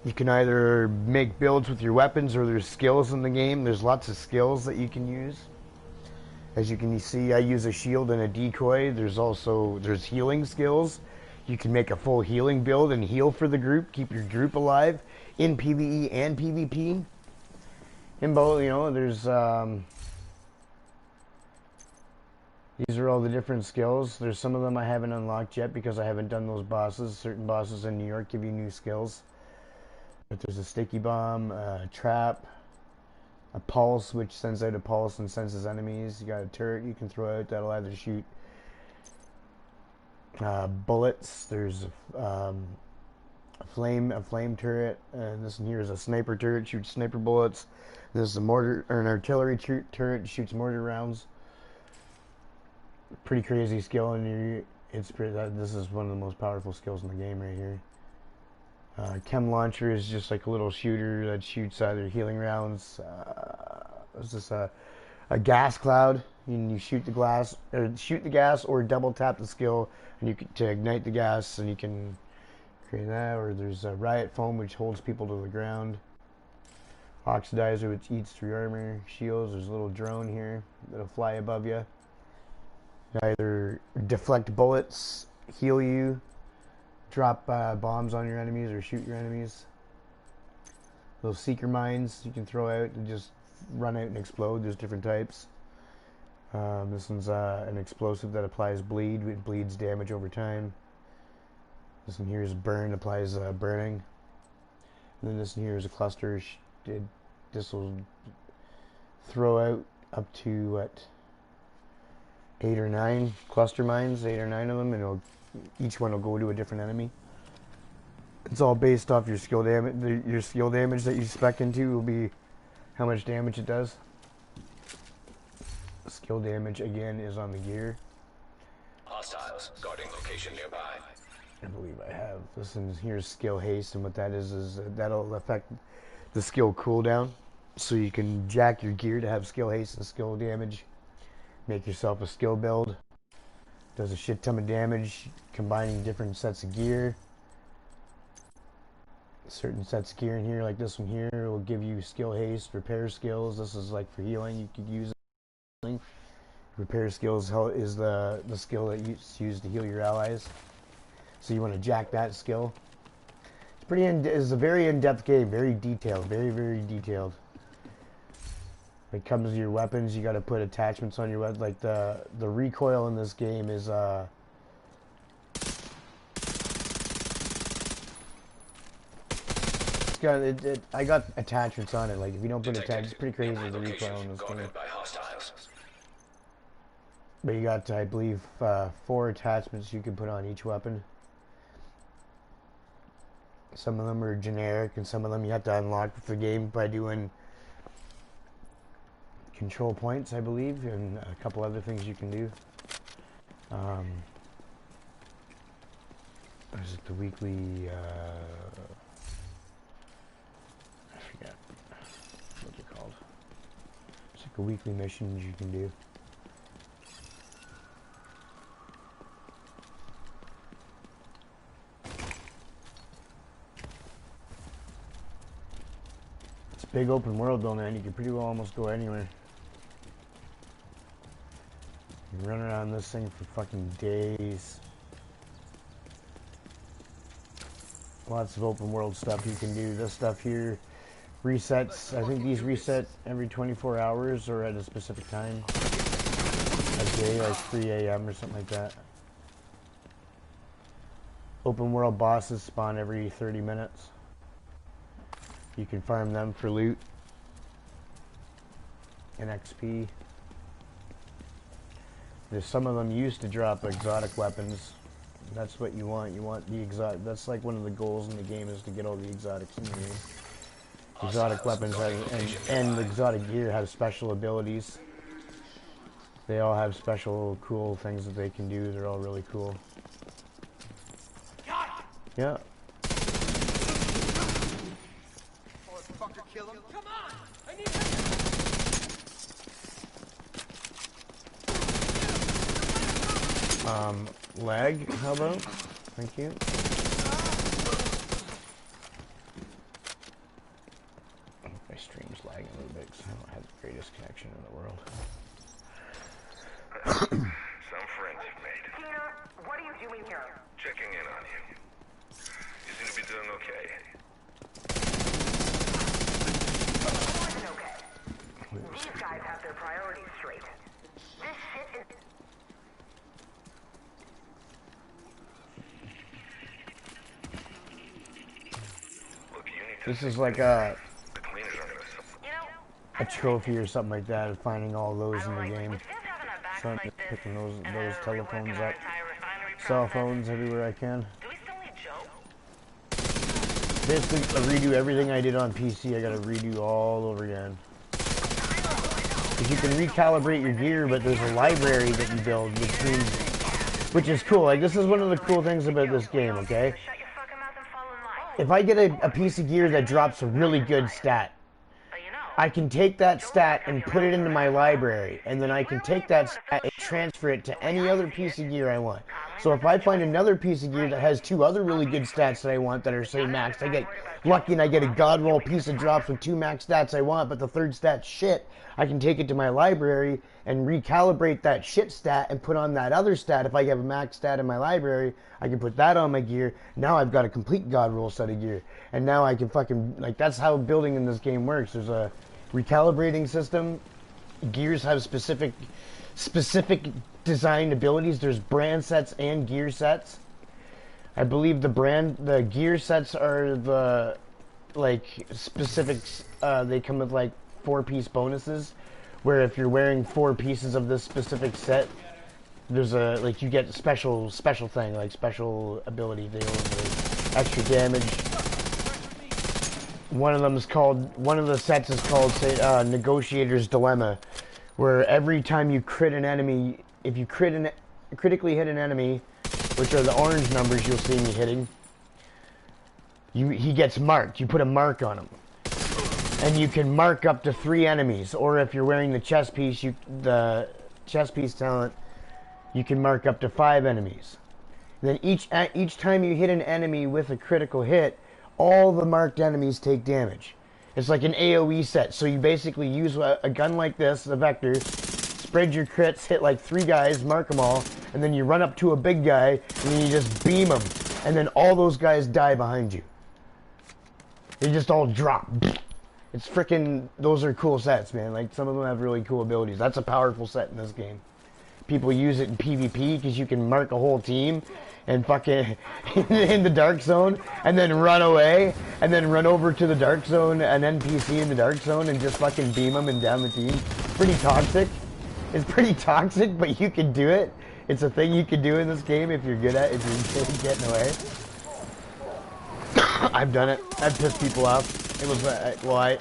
You can either make builds with your weapons or there's skills in the game. There's lots of skills that you can use. As you can see, I use a shield and a decoy. There's healing skills. You can make a full healing build and heal for the group, keep your group alive in PvE and PvP. In both, there's these are all the different skills. There's some of them I haven't unlocked yet because I haven't done those bosses. Certain bosses in New York give you new skills. But there's a sticky bomb, a trap, a pulse, which sends out a pulse and senses enemies. You got a turret you can throw out that'll either shoot bullets. There's a flame turret, and this one here is a sniper turret, shoots sniper bullets. This is an artillery turret, shoots mortar rounds. Pretty crazy skill, and this is one of the most powerful skills in the game right here. Chem launcher is just like a little shooter that shoots either healing rounds. This is a gas cloud. You shoot the gas, or double tap the skill, and to ignite the gas, and you can create that. Or there's a riot foam, which holds people to the ground. Oxidizer, which eats through armor. Shields. There's a little drone here that'll fly above you. Either deflect bullets, heal you, drop bombs on your enemies, or shoot your enemies. Those seeker mines you can throw out and just run out and explode. There's different types. This one's an explosive that applies bleed. It bleeds damage over time. This one here is burn, applies burning. And then this one here is a cluster. This will throw out up to 8 or 9 cluster mines, 8 or 9 of them, and each one will go to a different enemy. It's all based off your skill damage. Your skill damage that you spec into will be how much damage it does. Skill damage again is on the gear. hostiles. Guarding location nearby. I believe I have. This one here's skill haste, and what that is that'll affect the skill cooldown. So you can jack your gear to have skill haste and skill damage. Make yourself a skill build. Does a shit ton of damage, combining different sets of gear. Certain sets of gear in here, like this one here, will give you skill haste, repair skills. This is like for healing. You could use it. Repair skills is the skill that you use to heal your allies. So you want to jack that skill. It's a very in-depth game, very detailed, very, very detailed. When it comes to your weapons, you got to put attachments on your weapon. Like the recoil in this game is I got attachments on it. Like if you don't put attachments, it's pretty crazy the recoil in this game. But you got, I believe, 4 attachments you can put on each weapon. Some of them are generic, and some of them you have to unlock with the game by doing control points, I believe, and a couple other things you can do. Is it the weekly? I forget what they're called. It's like a weekly missions you can do. Big open world though, man. You can pretty well almost go anywhere. You can run around this thing for fucking days. Lots of open world stuff you can do. This stuff here resets. I think these reset every 24 hours or at a specific time. A day, like 3 a.m. or something like that. Open world bosses spawn every 30 minutes. You can farm them for loot and XP. There's some of them used to drop exotic weapons. That's what you want. You want the exotic. That's like one of the goals in the game is to get all the exotics in the game. Exotic weapons and the exotic gear have special abilities. They all have special cool things that they can do. They're all really cool. Yeah. Kill him. Come on! I need help! Lag, how about? Thank you. My stream's lagging a little bit because I don't have the greatest connection in the world. Some friends you've made. Tina, what are you doing here? Checking in on you. You seem to be doing okay. These guys have their priorities straight. This shit is... Look, you need to This is like a the cleaners aren't gonna trophy or something like that of finding all those in the game. So I'm just picking those telephones up. Cell phones everywhere I can. Do we still need Joe? Basically, to redo everything I did on PC, I gotta redo all over again. Because you can recalibrate your gear, but there's a library that you build, which is cool. Like, this is one of the cool things about this game, okay? If I get a piece of gear that drops a really good stat, I can take that stat and put it into my library, and then I can take that stat and transfer it to any other piece of gear I want. So if I find another piece of gear that has 2 other really good stats that I want that are, say, maxed, I get lucky and I get a god roll piece that drops with 2 max stats I want, but the 3rd stat's shit, I can take it to my library and recalibrate that shit stat and put on that other stat. If I have a max stat in my library, I can put that on my gear. Now I've got a complete god roll set of gear. And now I can fucking, like, that's how building in this game works. There's a recalibrating system. Gears have specific design abilities. There's brand sets and gear sets. I believe the gear sets are the, like, specifics. They come with, like, 4-piece bonuses, where if you're wearing 4 pieces of this specific set, there's a, like, you get special thing, like special ability deals, like extra damage. One of the sets is called, say, Negotiator's Dilemma, where every time you crit an enemy, if you critically hit an enemy which are the orange numbers you'll see me hitting, he gets marked. You put a mark on him. And you can mark up to 3 enemies, or if you're wearing the chest piece, the chest piece talent, you can mark up to 5 enemies. And then each time you hit an enemy with a critical hit, all the marked enemies take damage. It's like an AoE set, so you basically use a gun like this, the Vector, spread your crits, hit like 3 guys, mark them all, and then you run up to a big guy, and then you just beam them, and then all those guys die behind you. They just all drop. It's freaking, those are cool sets, man. Like, some of them have really cool abilities. That's a powerful set in this game. People use it in PvP because you can mark a whole team and fucking in the dark zone and then run away and then run over to the dark zone, an NPC in the dark zone, and just fucking beam them and down the team. Pretty toxic. It's pretty toxic, but you can do it. It's a thing you can do in this game if you're good at it, if you're good at getting away. I've done it. I've pissed people off. It was, well, I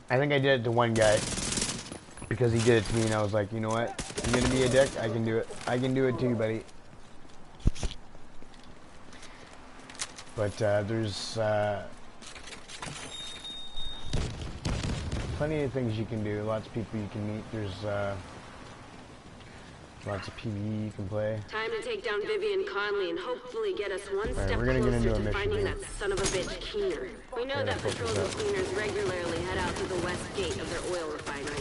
think I did it to one guy because he did it to me, and I was like, you know what? You're gonna be a dick? I can do it. I can do it too, buddy. But there's plenty of things you can do. Lots of people you can meet. There's lots of PvE you can play. Time to take down Vivian Conley and hopefully get us one step we're gonna get closer into a to mission finding here. that son of a bitch Keener. We know that patrols and cleaners regularly head out to the west gate of their oil refinery.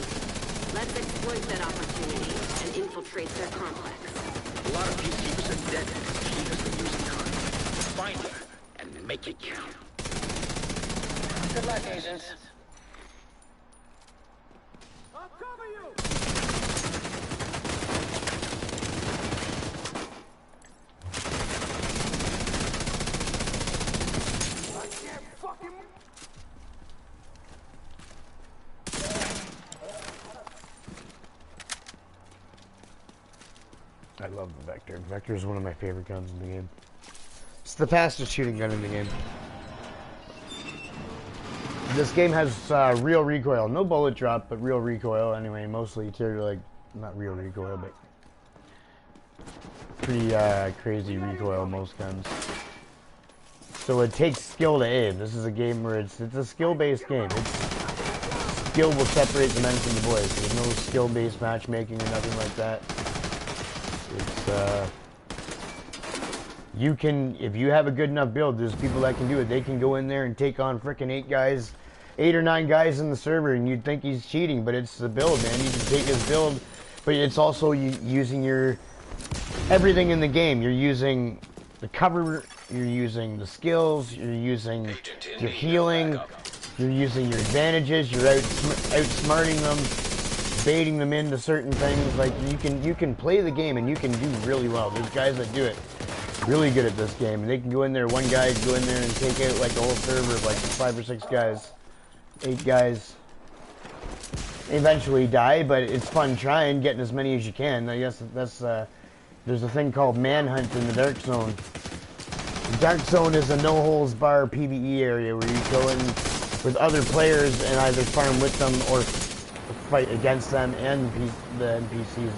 Let's exploit that opportunity and infiltrate their complex. A lot of peacekeepers are dead because Keeners are using Conley. Find her and make it count. Good luck, agents. I'll cover you! I can't fucking... I love the Vector. Vector is one of my favorite guns in the game. It's the fastest shooting gun in the game. This game has real recoil. No bullet drop, but real recoil anyway. Mostly like, not real recoil, but pretty crazy recoil, most guns. So it takes skill to aim. This is a game where it's a skill-based game. Skill will separate the men from the boys. There's no skill-based matchmaking or nothing like that. It's you can, if you have a good enough build, there's people that can do it. They can go in there and take on frickin' 8 or 9 guys in the server, and you'd think he's cheating, but it's the build, man. You can take his build, but it's also using your everything in the game. You're using the cover, you're using the skills, you're using your healing, you're using your advantages, you're outsmarting them, baiting them into certain things. Like, you can play the game and you can do really well. There's guys that do it really good at this game, and they can go in there, one guy go in there and take out like the whole server of like 5 or 6 guys, 8 guys. Eventually die, but it's fun trying, getting as many as you can. I guess that's there's a thing called manhunt in the dark zone. The dark zone is a no-holds-bar PvE area where you go in with other players and either farm with them or fight against them and the NPCs.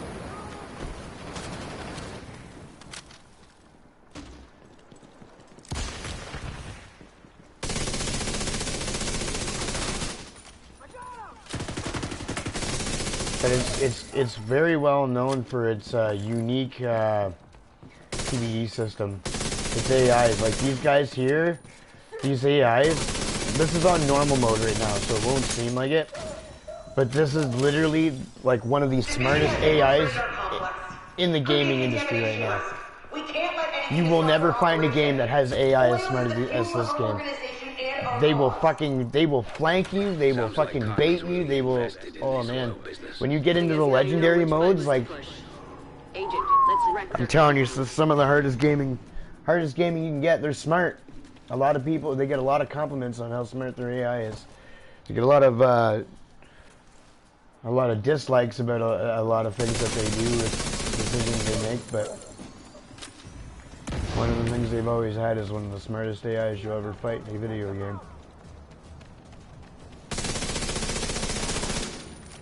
But it's very well known for its unique PvE system. It's AIs. Like these guys here, these AIs, this is on normal mode right now, so it won't seem like it. But this is literally like one of the smartest AIs in the gaming industry right now. You will never find a game that has AI as smart as this game. They will flank you, they will fucking bait you, they will, oh man. When you get into the legendary modes, like, I'm telling you, this is some of the hardest gaming you can get. They're smart. A lot of people, they get a lot of compliments on how smart their AI is. They get a lot of dislikes about a lot of things that they do with decisions they make, but one of the things they've always had is one of the smartest AIs you'll ever fight in a video game.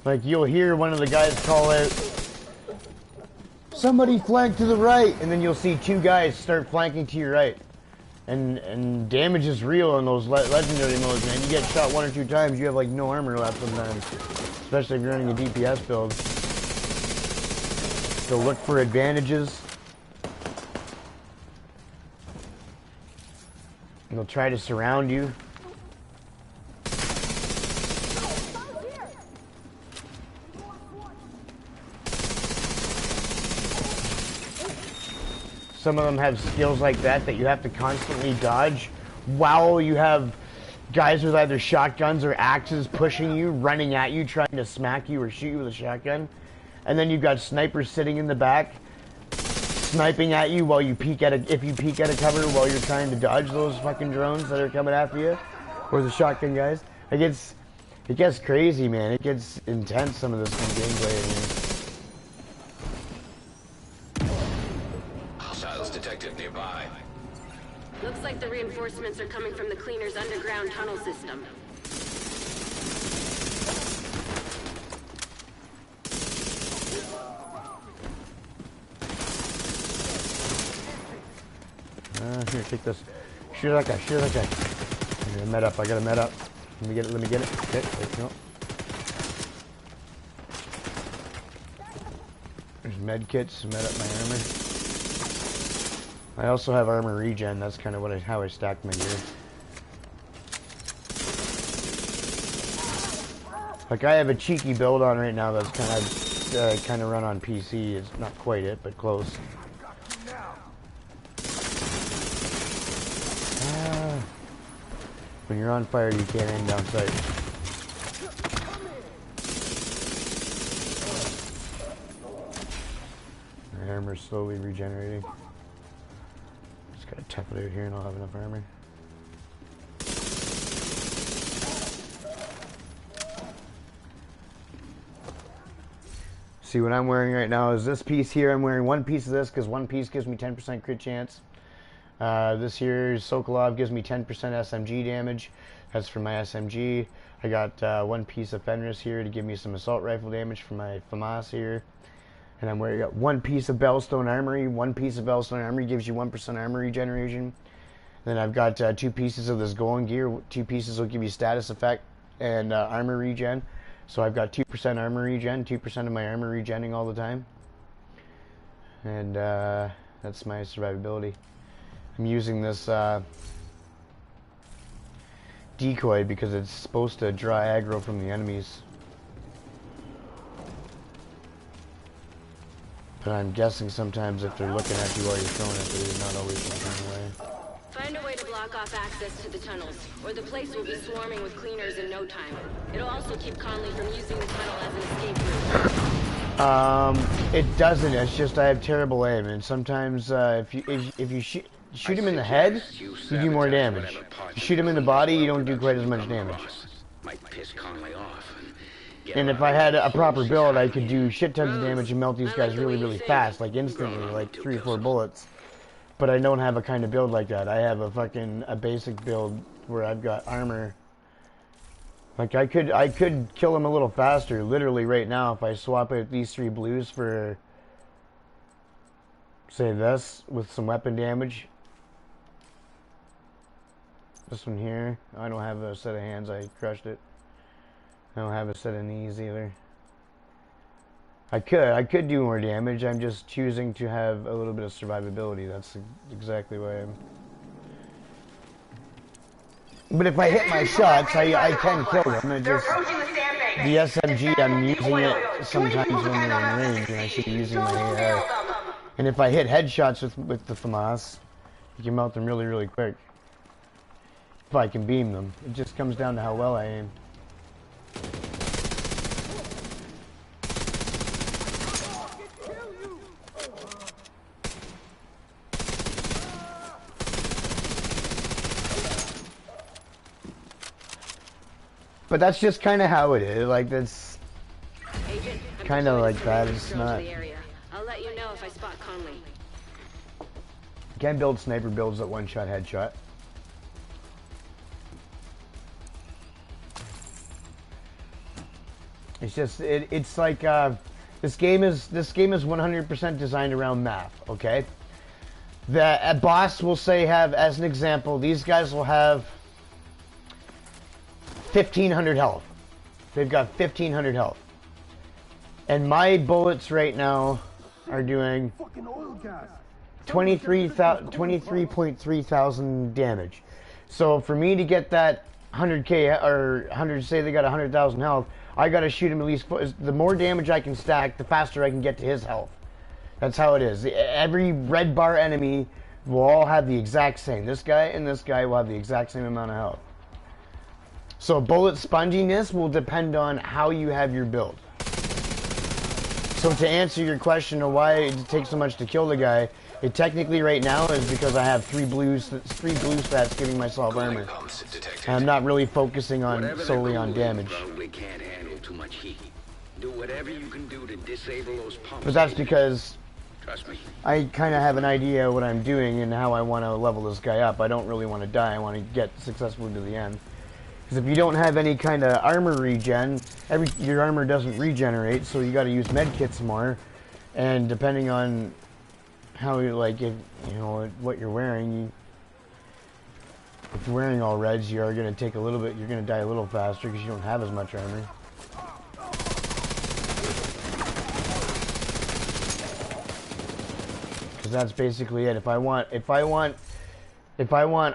Like, you'll hear one of the guys call out somebody flank to the right, and then you'll see two guys start flanking to your right. And damage is real on those legendary modes, man. You get shot 1 or 2 times, you have like no armor left sometimes. Especially if you're running a DPS build. So look for advantages. And they'll try to surround you. Some of them have skills like that you have to constantly dodge while you have guys with either shotguns or axes pushing you, running at you, trying to smack you or shoot you with a shotgun. And then you've got snipers sitting in the back, sniping at you while you peek at if you peek at a cover while you're trying to dodge those fucking drones that are coming after you, or the shotgun guys. It gets crazy, man. It gets intense, some of this gameplay. Detective nearby. Looks like the reinforcements are coming from the cleaner's underground tunnel system. Here, take this. Shoot that guy, shoot that guy. I got a med up, I got a med up. Let me get it, let me get it. Okay, there you go. There's med kits, med up my armor. I also have armor regen. That's kind of how I stack my gear. Like I have a cheeky build on right now that's kind of run on PC. It's not quite it, but close. When you're on fire, you can't aim down sight. My armor's slowly regenerating. Gotta tough it out here and I'll have enough armor. See what I'm wearing right now is this piece here. I'm wearing one piece of this because one piece gives me 10% crit chance. This here Sokolov gives me 10% SMG damage. That's for my SMG. I got one piece of Fenris here to give me some assault rifle damage for my FAMAS here. And I'm wearing one piece of Bellstone Armory. One piece of Bellstone Armory gives you 1% armor regeneration. Then I've got 2 pieces of this golem gear. 2 pieces will give you status effect and armor regen. So I've got 2% armor regen, 2% of my armor regenning all the time. And that's my survivability. I'm using this decoy because it's supposed to draw aggro from the enemies. But I'm guessing sometimes if they're looking at you while you're throwing it, they're not always looking away. Find a way to block off access to the tunnels, or the place will be swarming with cleaners in no time. It'll also keep Conley from using the tunnel as an escape route. It doesn't. It's just I have terrible aim, and sometimes if you shoot him in the head, you do more damage. If you shoot him in the body, you don't do quite as much damage. Might piss Conley off. And if I had a proper build, I could do shit tons of damage and melt these guys really, really fast, like instantly, like 3 or 4 bullets. But I don't have a kind of build like that. I have a basic build where I've got armor. Like I could kill him a little faster, literally right now, if I swap out these 3 blues for, say, this with some weapon damage. This one here, I don't have a set of hands. I crushed it. I don't have a set of knees either. I could do more damage. I'm just choosing to have a little bit of survivability. That's exactly why I'm. But if I hit my shots, I can kill them. It just the SMG, I'm using it sometimes when they're in range, and I should be using my AR. And if I hit headshots with the FAMAS, you can melt them really, really quick. If I can beam them, it just comes down to how well I aim. But that's just kind of how it is. Like that's kind of like that. It's not. I'll let you know if I spot Conley. You can't build sniper builds that one-shot headshot. It's just it's like This game is 100% designed around math. Okay. The boss will say have, as an example, these guys will have 1,500 health. They've got 1,500 health. And my bullets right now are doing 23.3 thousand damage. So for me to get that 100k or 100, say they got 100,000 health, I gotta shoot him at least. The more damage I can stack, the faster I can get to his health. That's how it is. Every red bar enemy will all have the exact same. This guy and this guy will have the exact same amount of health. So bullet sponginess will depend on how you have your build. So to answer your question of why it takes so much to kill the guy, it technically right now is because I have three blue stats giving myself armor. And I'm not really focusing on solely on damage. Probably can't handle too much heat. Do whatever you can do to disable those pumps. But that's because trust me, I kind of have an idea what I'm doing and how I want to level this guy up. I don't really want to die. I want to get successfully to the end. Because if you don't have any kind of armor regen, your armor doesn't regenerate, so you got to use medkits more. And depending on how you like, if you know what you're wearing, if you're wearing all reds, you are going to take a little bit. You're going to die a little faster because you don't have as much armor. Because that's basically it. If I want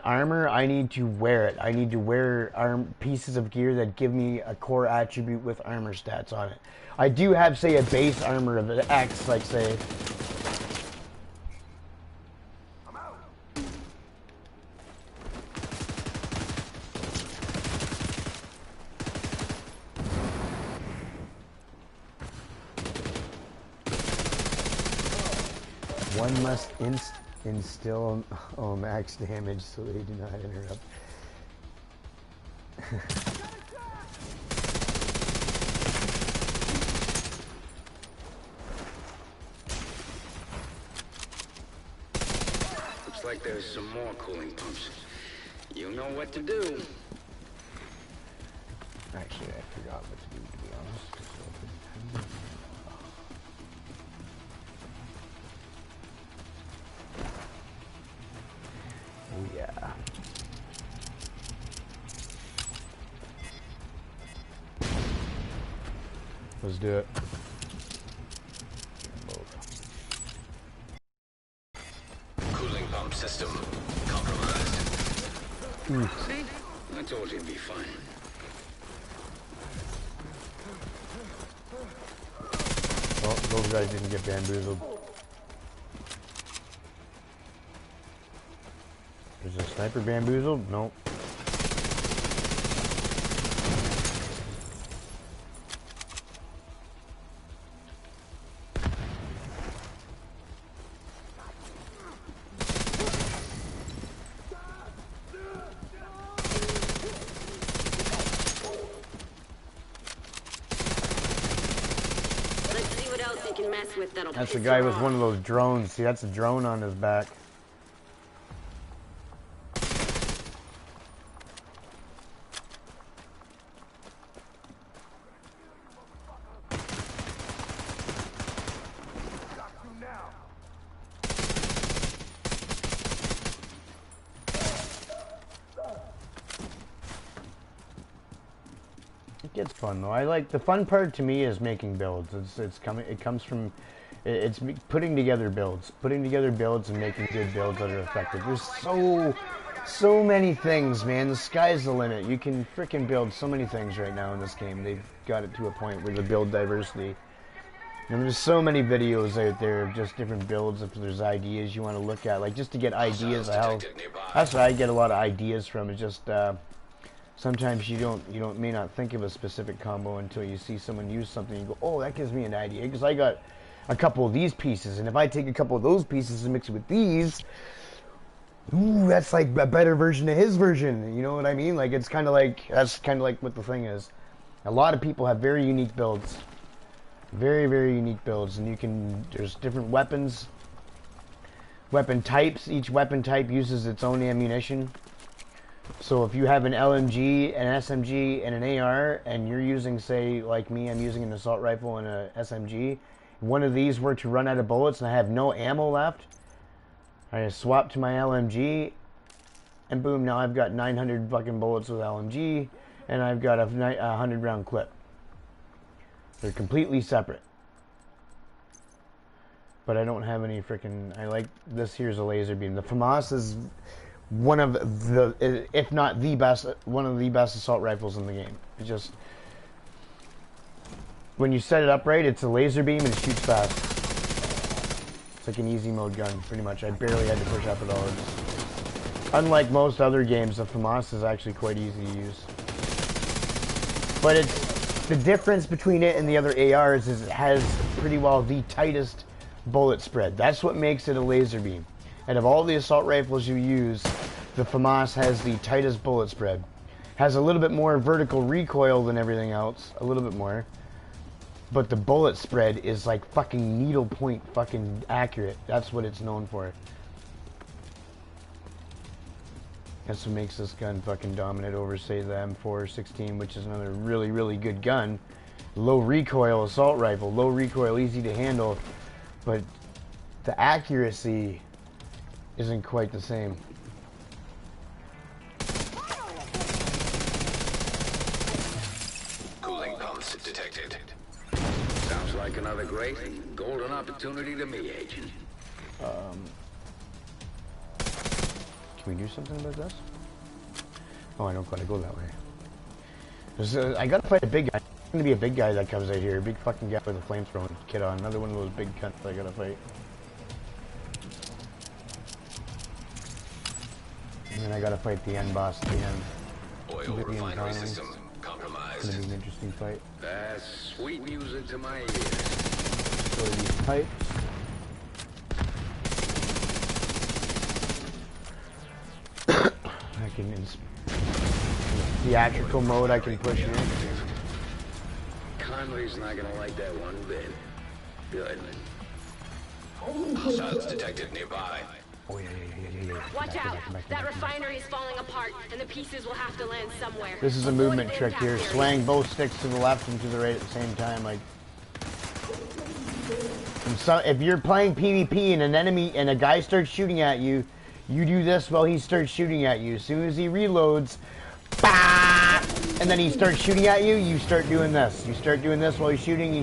armor, I need to wear it. I need to wear pieces of gear that give me a core attribute with armor stats on it. I do have, say, a base armor of an X, like, say. One must instill max damage so they do not interrupt. looks like there's some more cooling pumps. You know what to do. Actually, I forgot what to do, to be honest. Oh yeah. Let's do it. Cooling pump system compromised. See? I told you it'd be fine. Well, those guys didn't get bamboozled. Is a sniper bamboozled? Nope. Let's see what else he can mess with that'll That's the piss guy him with off. one of those drones. See, that's a drone on his back. It gets fun though. I like the fun part to me is making builds. It comes from putting together builds and making good builds that are effective. There's so many things, man. The sky's the limit. You can frickin' build so many things right now in this game. They've got it to a point where the build diversity. And there's so many videos out there of just different builds. If there's ideas you want to look at, like just to get ideas of how. That's what I get a lot of ideas from. Is just. Sometimes you may not think of a specific combo until you see someone use something. You go, oh, that gives me an idea because I got a couple of these pieces, and if I take a couple of those pieces and mix it with these, ooh, that's like a better version of his version. You know what I mean? Like that's kind of like what the thing is. A lot of people have very unique builds, very unique builds, and there's different weapons, weapon types. Each weapon type uses its own ammunition. So if you have an LMG, an SMG, and an AR, and you're using, say, like me, I'm using an assault rifle and a SMG, one of these were to run out of bullets and I have no ammo left, I swap to my LMG, and boom, now I've got 900 fucking bullets with LMG, and I've got a 100 round clip. They're completely separate. But I don't have any freaking... I like... This here's a laser beam. The FAMAS is one of the... If not the best... One of the best assault rifles in the game. It just... When you set it up right, it's a laser beam and it shoots fast. It's like an easy mode gun, pretty much. I barely had to push up at all. Unlike most other games, the FAMAS is actually quite easy to use. But it's... The difference between it and the other ARs is it has pretty well the tightest bullet spread. That's what makes it a laser beam. And of all the assault rifles you use, the FAMAS has the tightest bullet spread. Has a little bit more vertical recoil than everything else, a little bit more. But the bullet spread is like fucking needle point fucking accurate. That's what it's known for. That's what makes this gun fucking dominant over, say, the M416, which is another really, really good gun. Low recoil assault rifle, low recoil, easy to handle. But the accuracy isn't quite the same. Cooling pumps detected. Sounds like another great golden opportunity to me, Agent. Can we do something about this? Oh, I don't gotta go that way. I gotta fight a big guy. There's gonna be a big guy that comes out here. A big fucking guy with a flamethrowing kit on. Another one of those big cunts I gotta fight. And then I gotta fight the end boss at the end. Oil refinery system compromised. It's gonna be an interesting fight. That's sweet music to my ears. So these pipes. I can, in theatrical mode, I can push in. Conley's not gonna like that one bit. Good. Hostiles detected nearby. Oh, yeah. Watch out! That refinery is falling apart, and the pieces will have to land somewhere. This is a movement trick here. Swang both sticks to the left and to the right at the same time. Like, if you're playing PvP and an enemy and a guy starts shooting at you, you do this while he starts shooting at you. As soon as he reloads, bah! And then he starts shooting at you, you start doing this. You start doing this while he's shooting, he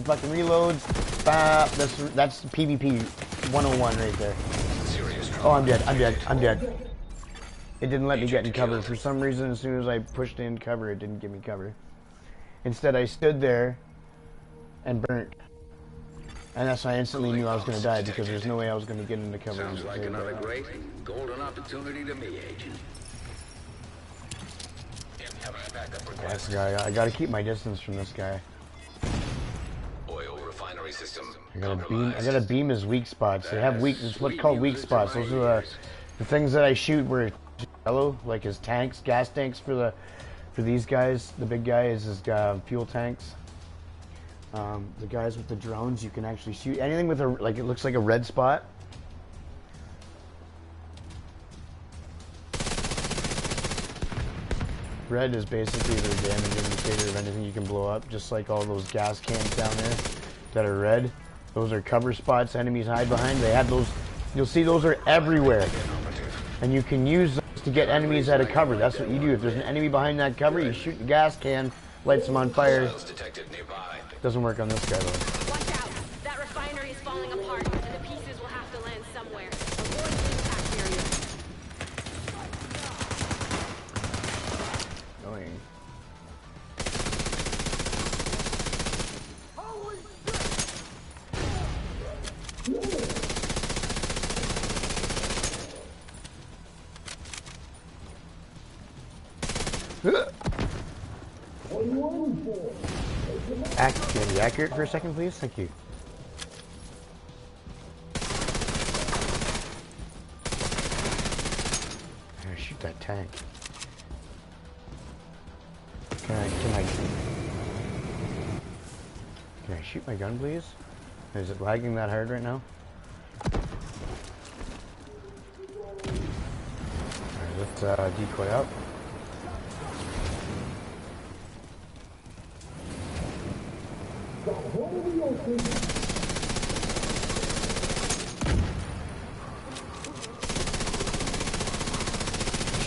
fucking reloads, bah! That's PvP 101 right there. Oh, I'm dead. It didn't let me get in cover. For some reason, as soon as I pushed in cover, it didn't give me cover. Instead, I stood there and burnt. And that's why I instantly knew I was going to die, because there's no way I was going to get into cover. Sounds like another great golden opportunity to me, Agent. That's the guy. I got to keep my distance from this guy. Oil refinery system. I gotta beam his weak spots. They have weak. It's what's called weak spots. Those are the things that I shoot where yellow, like his tanks, gas tanks for these guys. The big guy is his fuel tanks. The guys with the drones, you can actually shoot anything with it looks like a red spot. Red is basically their damage indicator of anything you can blow up, just like all those gas cans down there that are red. Those are cover spots enemies hide behind. They have those, you'll see those are everywhere. And you can use those to get enemies out of cover. That's what you do. If there's an enemy behind that cover, you shoot the gas can, lights them on fire. Doesn't work on this guy though. Watch out! That refinery is falling apart, and the pieces will have to land somewhere. Avoid the impact area. Annoying. Can you be accurate for a second, please? Thank you. I'm gonna shoot that tank. Can I shoot my gun, please? Is it lagging that hard right now? Alright, let's decoy out.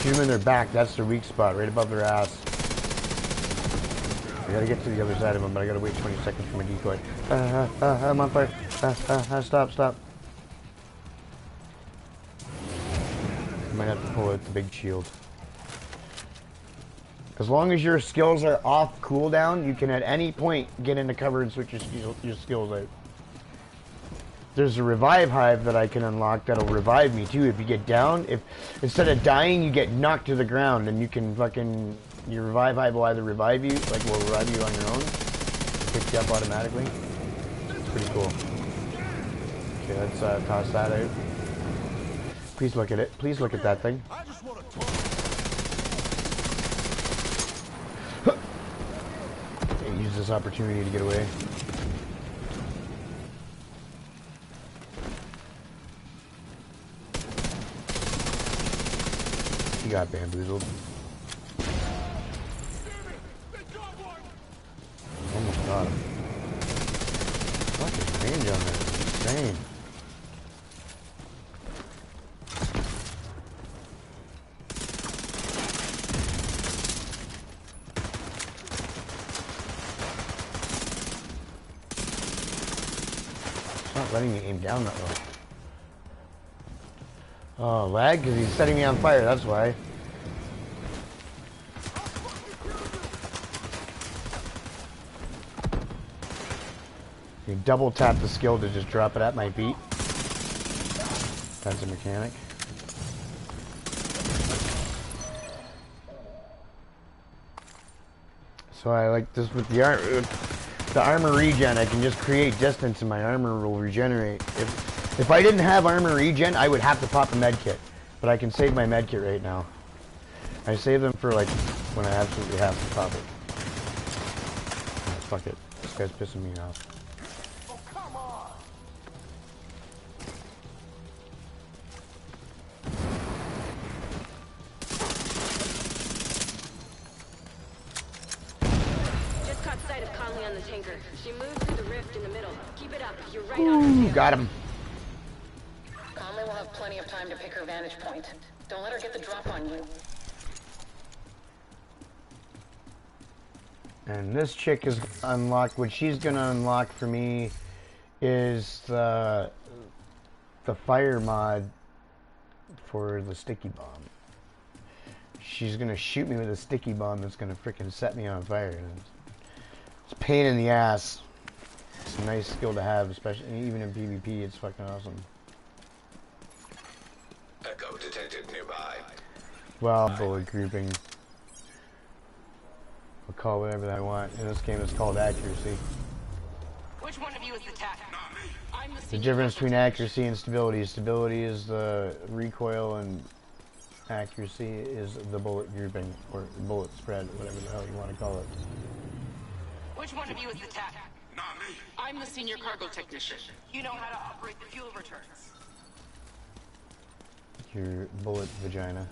Shoot them in their back. That's their weak spot, right above their ass. I gotta get to the other side of them, but I gotta wait 20 seconds for my decoy. I'm on fire. Stop. I might have to pull out the big shield. As long as your skills are off cooldown, you can at any point get into cover and switch your skills out. There's a revive hive that I can unlock that'll revive me too. If you get down, if instead of dying you get knocked to the ground, and you can fucking, your revive hive will either revive you, like will revive you on your own, pick you up automatically. It's pretty cool. Okay, let's toss that out. Please look at it. Please look at that thing. Use this opportunity to get away. He got bamboozled. Almost got him. Fucking range on that. Insane. It's not letting me aim down that low. Oh, lag? Because he's setting me on fire, that's why. You double tap the skill to just drop it at my feet. That's a mechanic. So I like this with the armor regen. I can just create distance and my armor will regenerate. If I didn't have armor regen, I would have to pop a med kit. But I can save my med kit right now. I save them for like when I absolutely have to pop it. Oh, fuck it. This guy's pissing me off. Oh, come on! Just caught sight of Conley on the tanker. She moved through the rift in the middle. Keep it up. You're right on her tail. Got him. Conley will have plenty of time to pick her vantage point. Don't let her get the drop on you. And this chick is unlocked. What she's gonna unlock for me is the fire mod for the sticky bomb. She's gonna shoot me with a sticky bomb that's gonna frickin' set me on fire. And it's a pain in the ass. It's a nice skill to have, especially even in PvP. It's fucking awesome. Echo detected nearby. Well, bullet grouping. I'll call whatever I want. In this game, it's called accuracy. Which one of you is the TAC? I'm The difference between accuracy and stability. Stability is the recoil, and accuracy is the bullet grouping, or bullet spread, whatever the hell you want to call it. Which one of you is the TAC? Not me. I'm the senior cargo technician. You know how to operate the fuel returns. Your bullet vagina.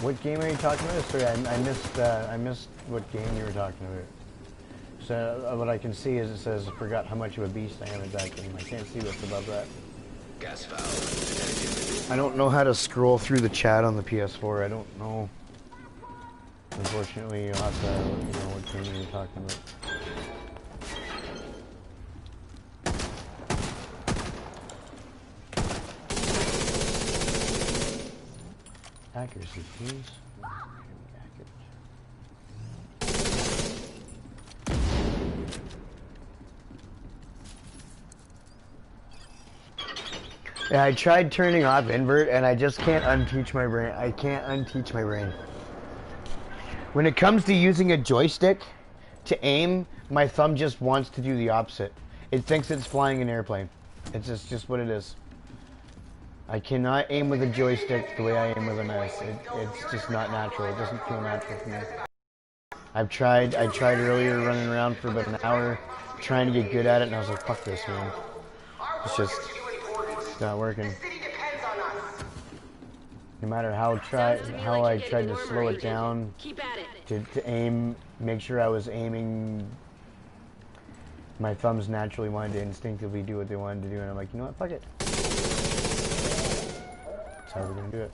What game are you talking about? Sorry, I missed what game you were talking about. So what I can see is it says, I forgot how much of a beast I am at that game. I can't see what's above that. Gas valve detected. I don't know how to scroll through the chat on the PS4. I don't know. Unfortunately, you'll have to let me know what game you're talking about. Accuracy, please. Yeah, I tried turning off invert and I just can't unteach my brain. I can't unteach my brain. When it comes to using a joystick to aim, my thumb just wants to do the opposite. It thinks it's flying an airplane. It's just what it is. I cannot aim with a joystick the way I aim with a mouse. It's just not natural. It doesn't feel natural for me. I tried earlier running around for about an hour trying to get good at it, and I was like, fuck this, man. It's just not working. No matter how I tried to slow it down to aim, make sure I was aiming, my thumbs naturally wanted to instinctively do what they wanted to do, and I'm like, you know what, fuck it. That's how we're gonna do it.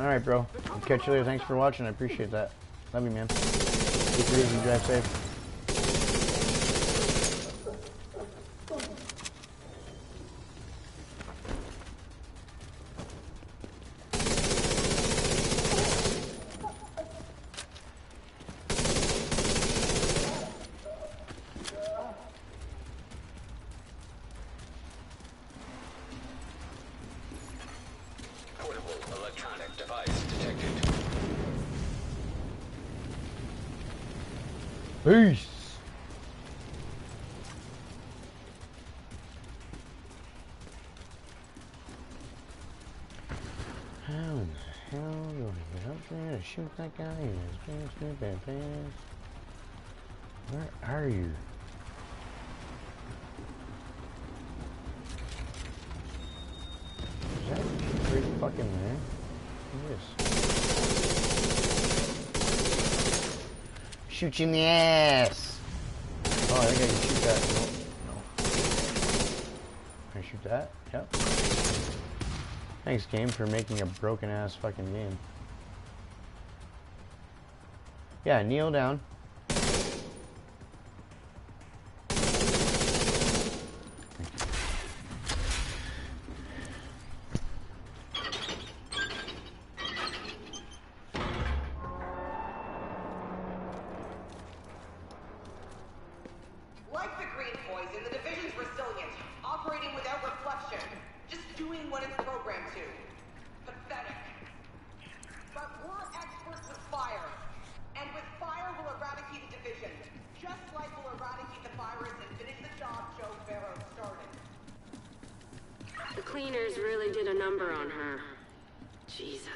Alright, bro. I'll catch you later. Thanks for watching. I appreciate that. Love you, man. Take it easy. Drive safe. Peace. How in the hell do I get up there to shoot that guy in his pants? Where are you? Is that pretty fucking there? Look at this. Shoot you in the ass! Oh, I think I can shoot that. No. Can I shoot that? Yep. Thanks, game, for making a broken ass fucking game. Yeah, kneel down. Cleaners really did a number on her. Jesus.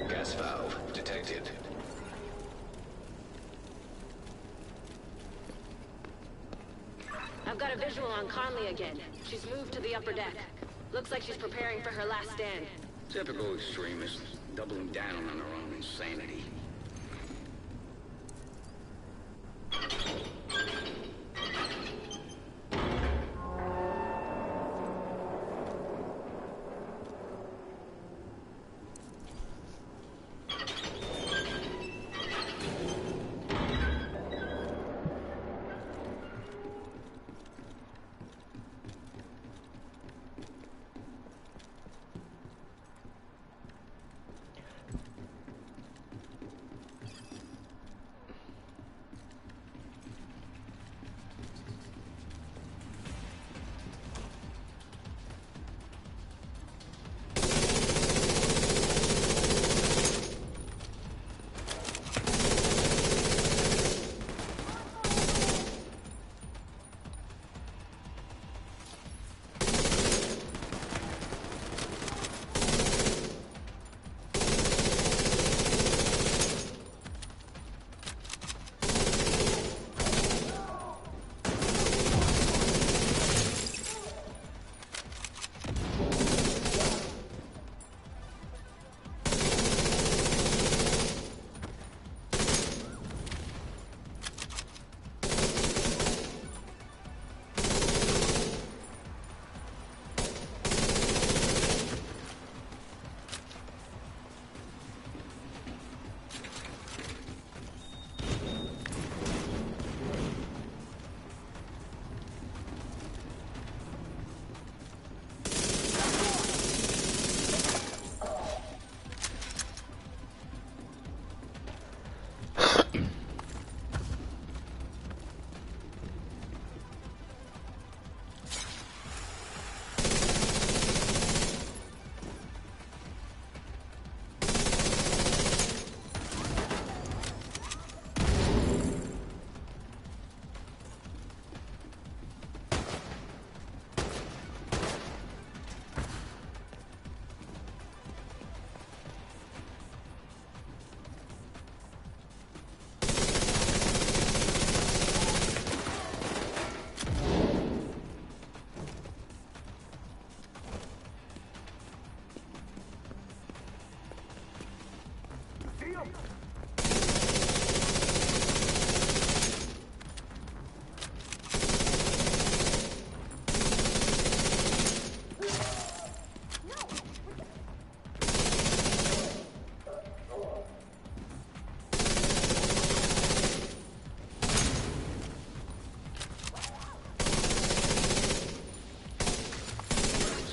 Gas valve detected. I've got a visual on Conley again. She's moved to the upper deck. Looks like she's preparing for her last stand. Typical extremists, doubling down on their own insanity.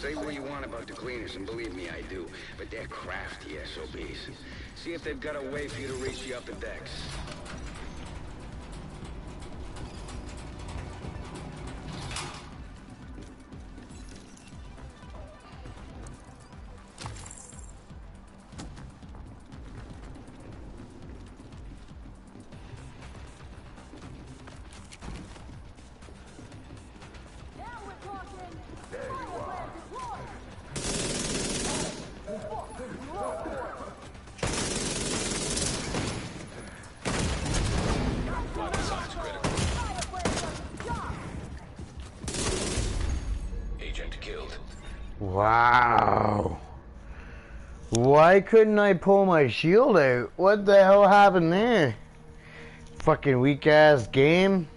Say what you want about the cleaners, and believe me, I do. But they're crafty SOBs. See if they've got a way for you to reach the upper decks. Wow. Why couldn't I pull my shield out? What the hell happened there? Fucking weak ass game.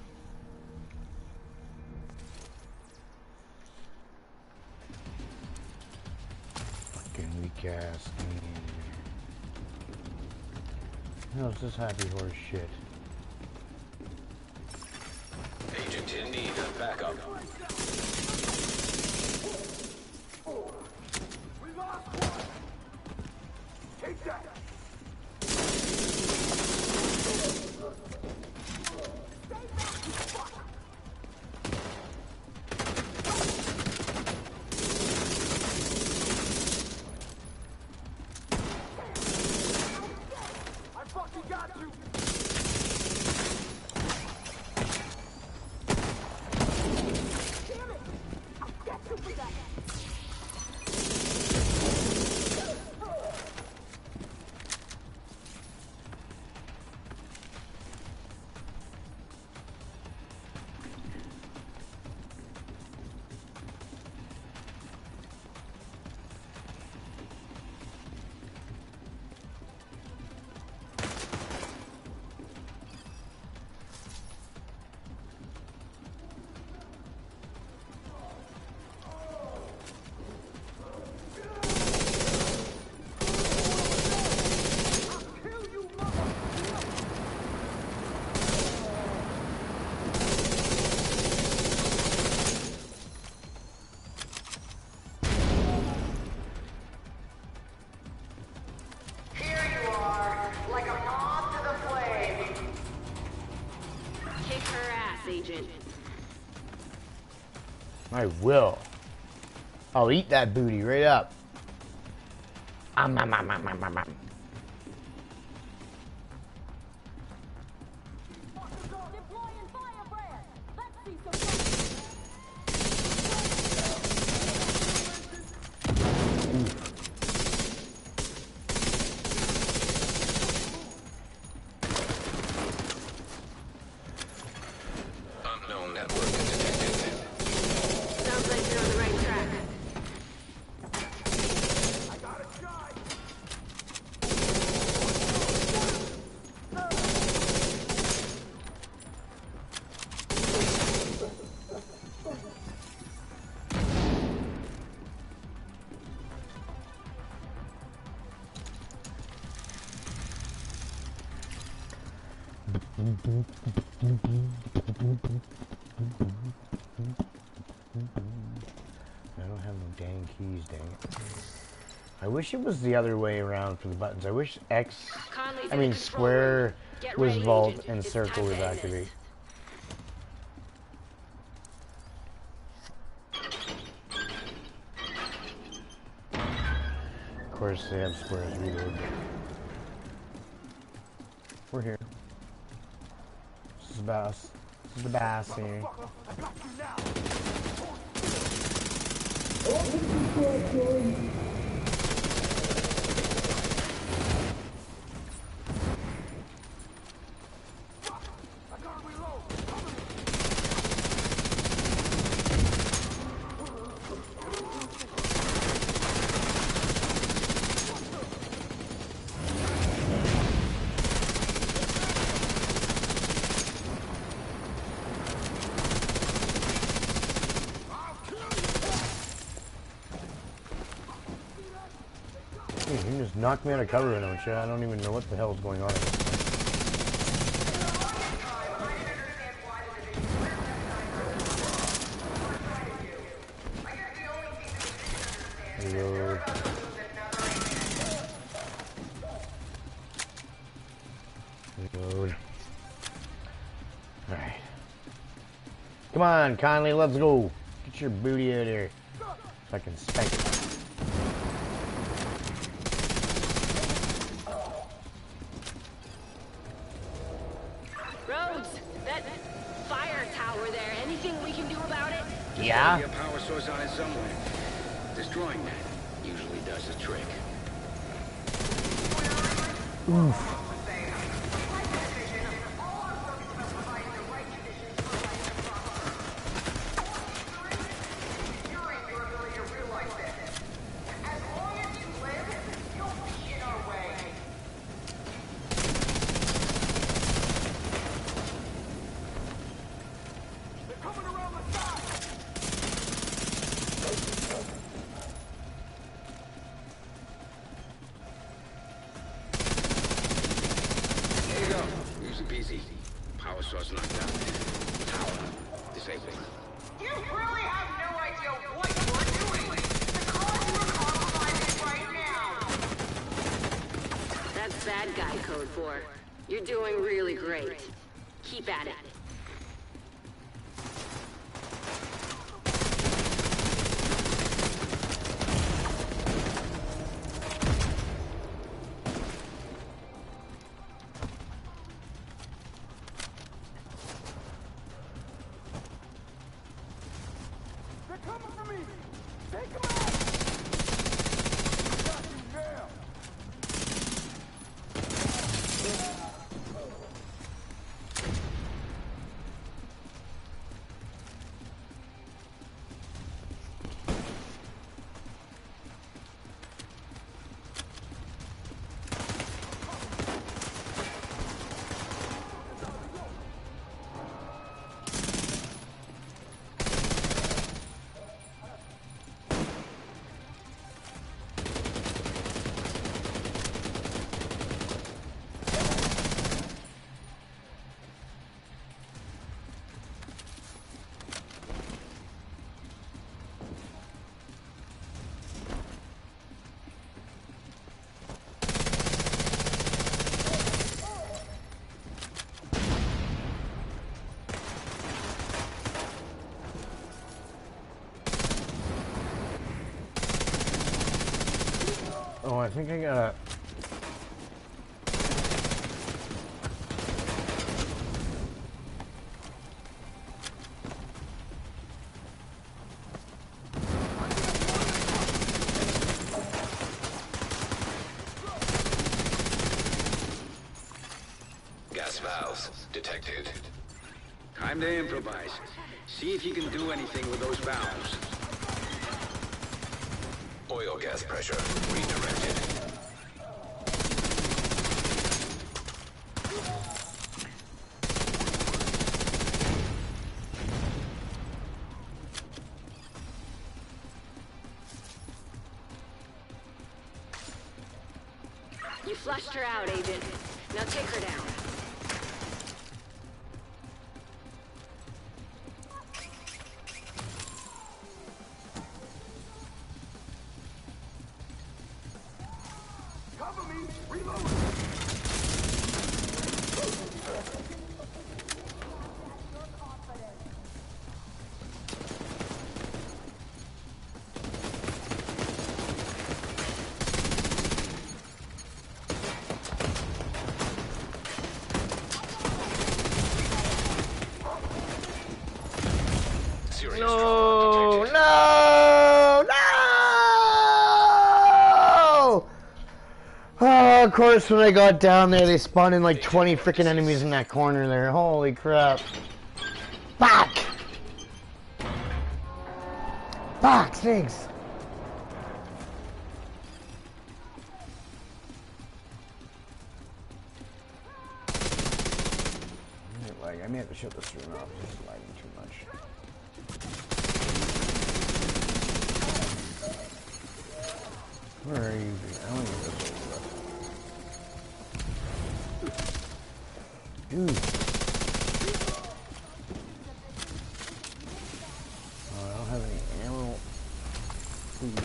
Fucking weak ass game. No, it's just happy horse shit. Agent in need of backup. Take that! I fucking got you! Damn it! I'll get you for that! Agent. I will. I'll eat that booty right up. Om. Unknown network detected. Sounds like you're on the right track. I got a shot! I don't have no dang keys, dang it. I wish it was the other way around for the buttons. I wish square was vault and circle was activate. Of course they have squares reload. We're here. This is the bass. This is the bass here. I got you now! I gotta reload! You can just knock me out of cover, don't you? I don't even know what the hell is going on. Reload. Reload. Alright. Come on, Conley, let's go. Get your booty out of here. So I can spank it. Rhodes, that fire tower there, anything we can do about it? Yeah? There's gotta be a power source on it somewhere. Destroying that usually does the trick. Oof. Easy. Power source knocked out. Tower disabled. You really have no idea what you're doing. The cause you are compromising right now. That's bad guy code 4. You're doing really great. Keep at it. Oh, I think I got Gas valves detected. Time to improvise. See if you can do anything with those valves. Oil gas pressure redirected. You flushed her out, Agent. Now take her down. Cover me! Reload! Serious no, trauma detected. no, no! Oh, of course, when I got down there, they spawned in like 20 freaking enemies in that corner there. Holy crap! Fuck! Fuck, thanks. Like, I may have to shut this room off. It's just lagging too much. Where are you? I don't even know. Dude. Oh, I don't have any ammo. Please.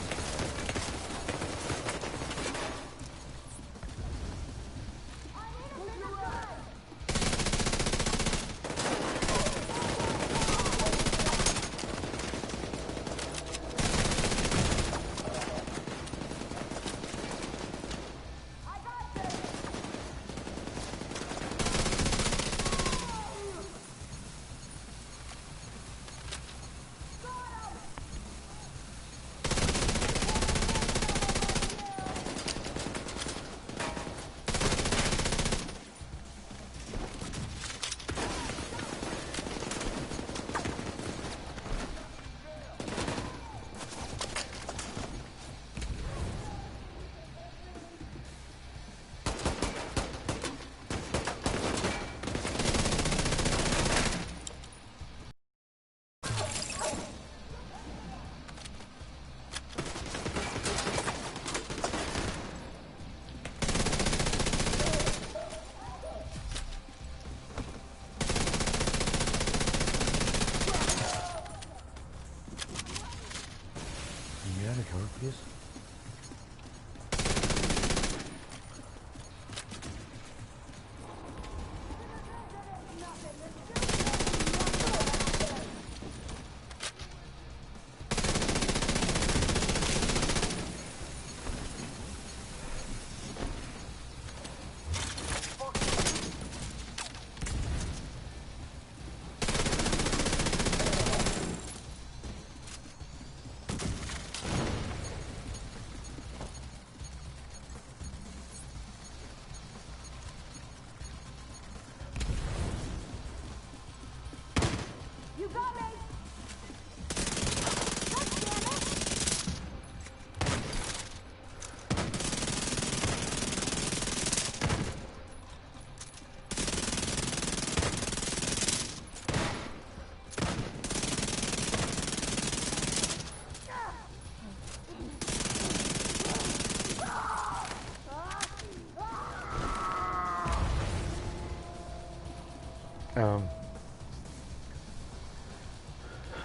Please.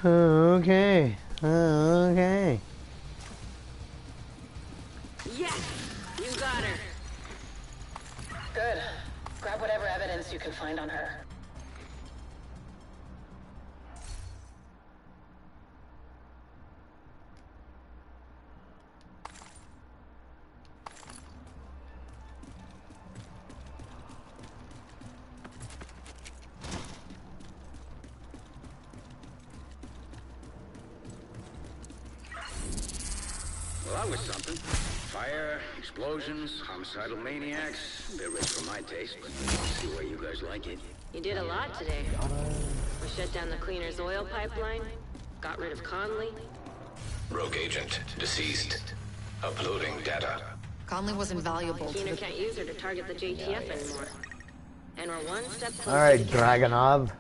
Okay. Okay. Yes! You got her! Good. Grab whatever evidence you can find on her. Well, that was something. Fire, explosions, homicidal maniacs. A bit rich for my taste, but I'll see where you guys like it. You did a lot today. We shut down the cleaner's oil pipeline, got rid of Conley. Rogue agent deceased. Uploading data. Conley was invaluable. Keener can't use her to target the JTF anymore. And we're one step closer. Alright, to Dragonov.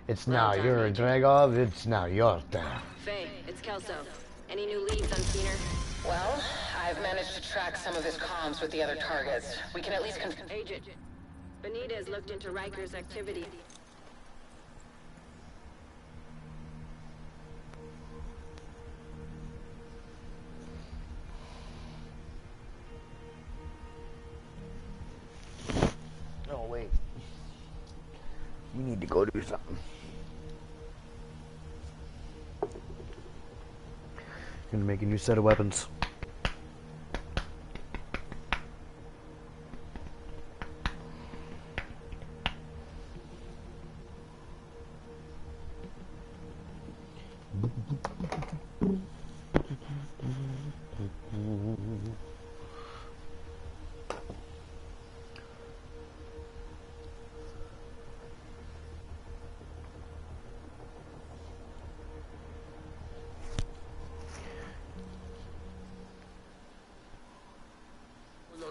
It's now your Dragov. It's now your turn. Faye, it's Kelso. Any new leads on Keener? Well, I've managed to track some of his comms with the other targets. We can at least Agent, Benitez looked into Riker's activity. Oh, wait. We need to go do something. Gonna make a new set of weapons.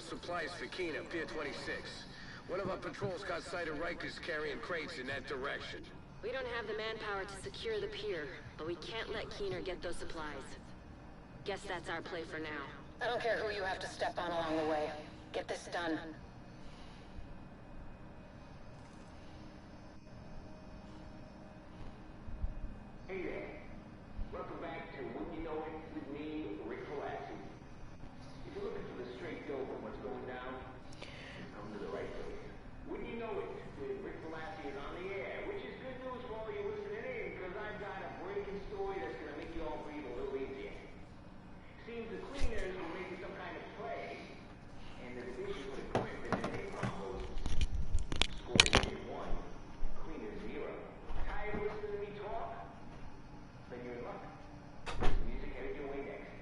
Supplies for Keener, Pier 26. One of our patrols caught sight of Rikers carrying crates in that direction. We don't have the manpower to secure the pier, but we can't let Keener get those supplies. Guess that's our play for now. I don't care who you have to step on along the way. Get this done. Hey there. Welcome back to Wouldn't You Know It with me, Rick Falassi. If you're looking for the straight dope and what's going down, you've come to the right place. Wouldn't You Know It with Rick Falassi is on the air, which is good news for all you listening in, because I've got a breaking story that's going to make you all breathe a little easier. Seems the cleaners were making some kind of play, and the division put equipment in their combos. Score division 1, cleaners 0. Tired of listening to me talk? Then you're in luck. Music headed your way next.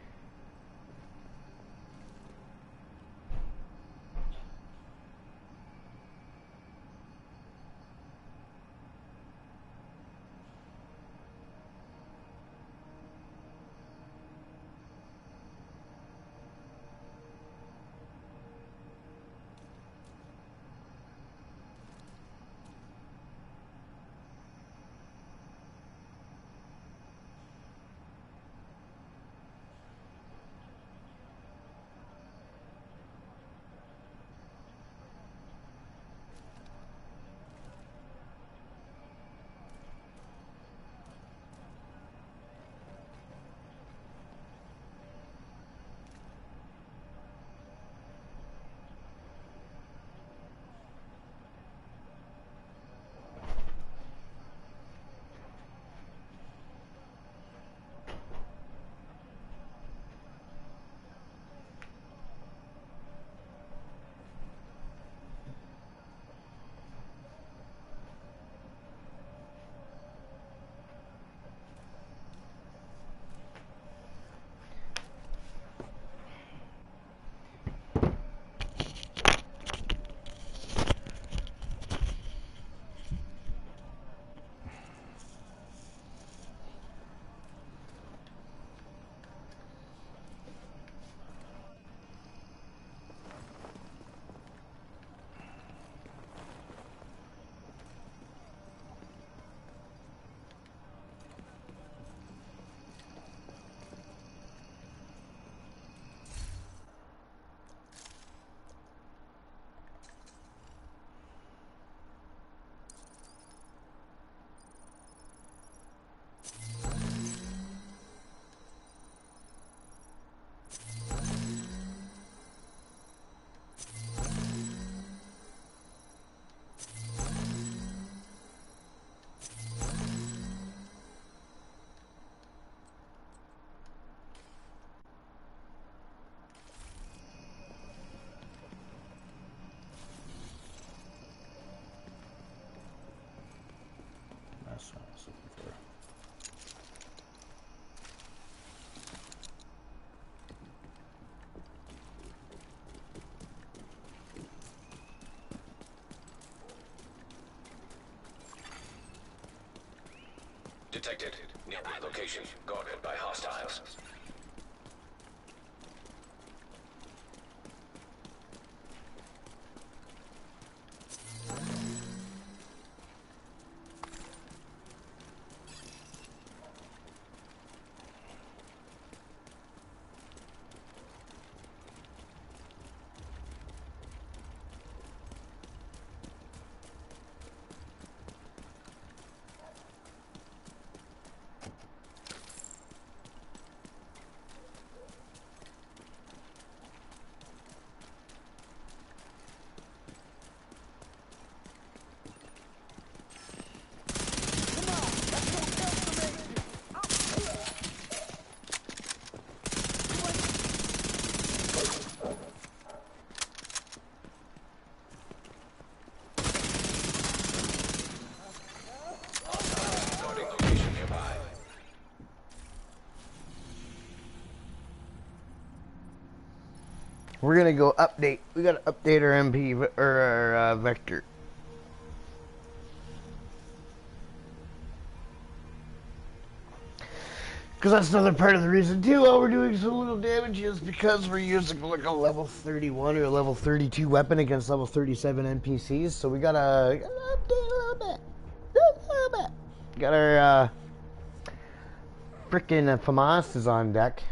That's what I was looking for. Detected. Nearby location. Guarded by hostiles. We're gonna go update. We gotta update our MP or our vector. Because that's another part of the reason too why we're doing so little damage is because we're using like a level 31 or a level 32 weapon against level 37 NPCs. So we gotta update a little bit. Just a little bit. Got our frickin' FAMAS is on deck.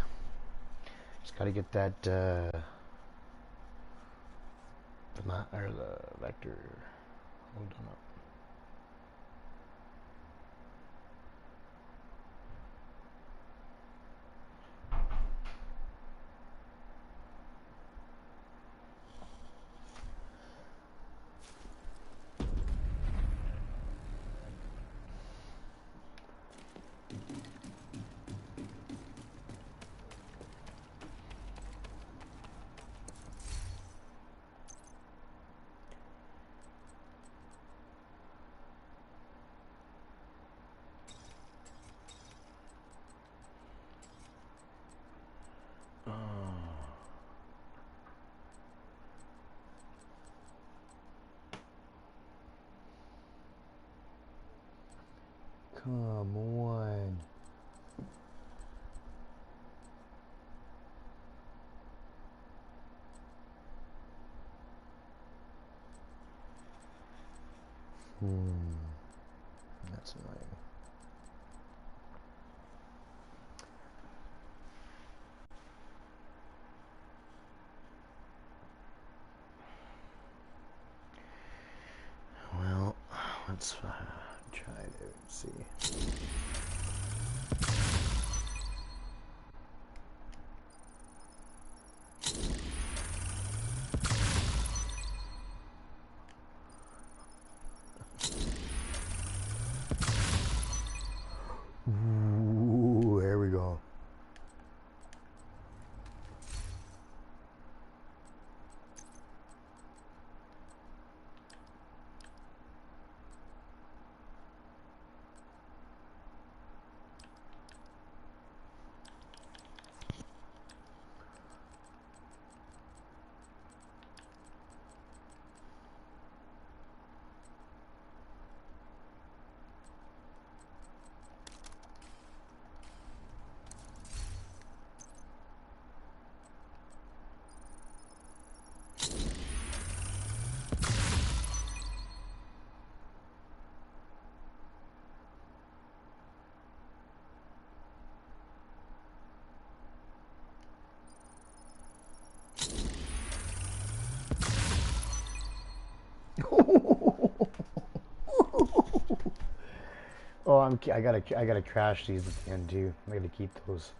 Gotta get that, or the vector. Hold on up. Come on. That's annoying. Well, let's try to see. Ooh, there we go. Oh, I gotta crash these at the end too. I gotta keep those,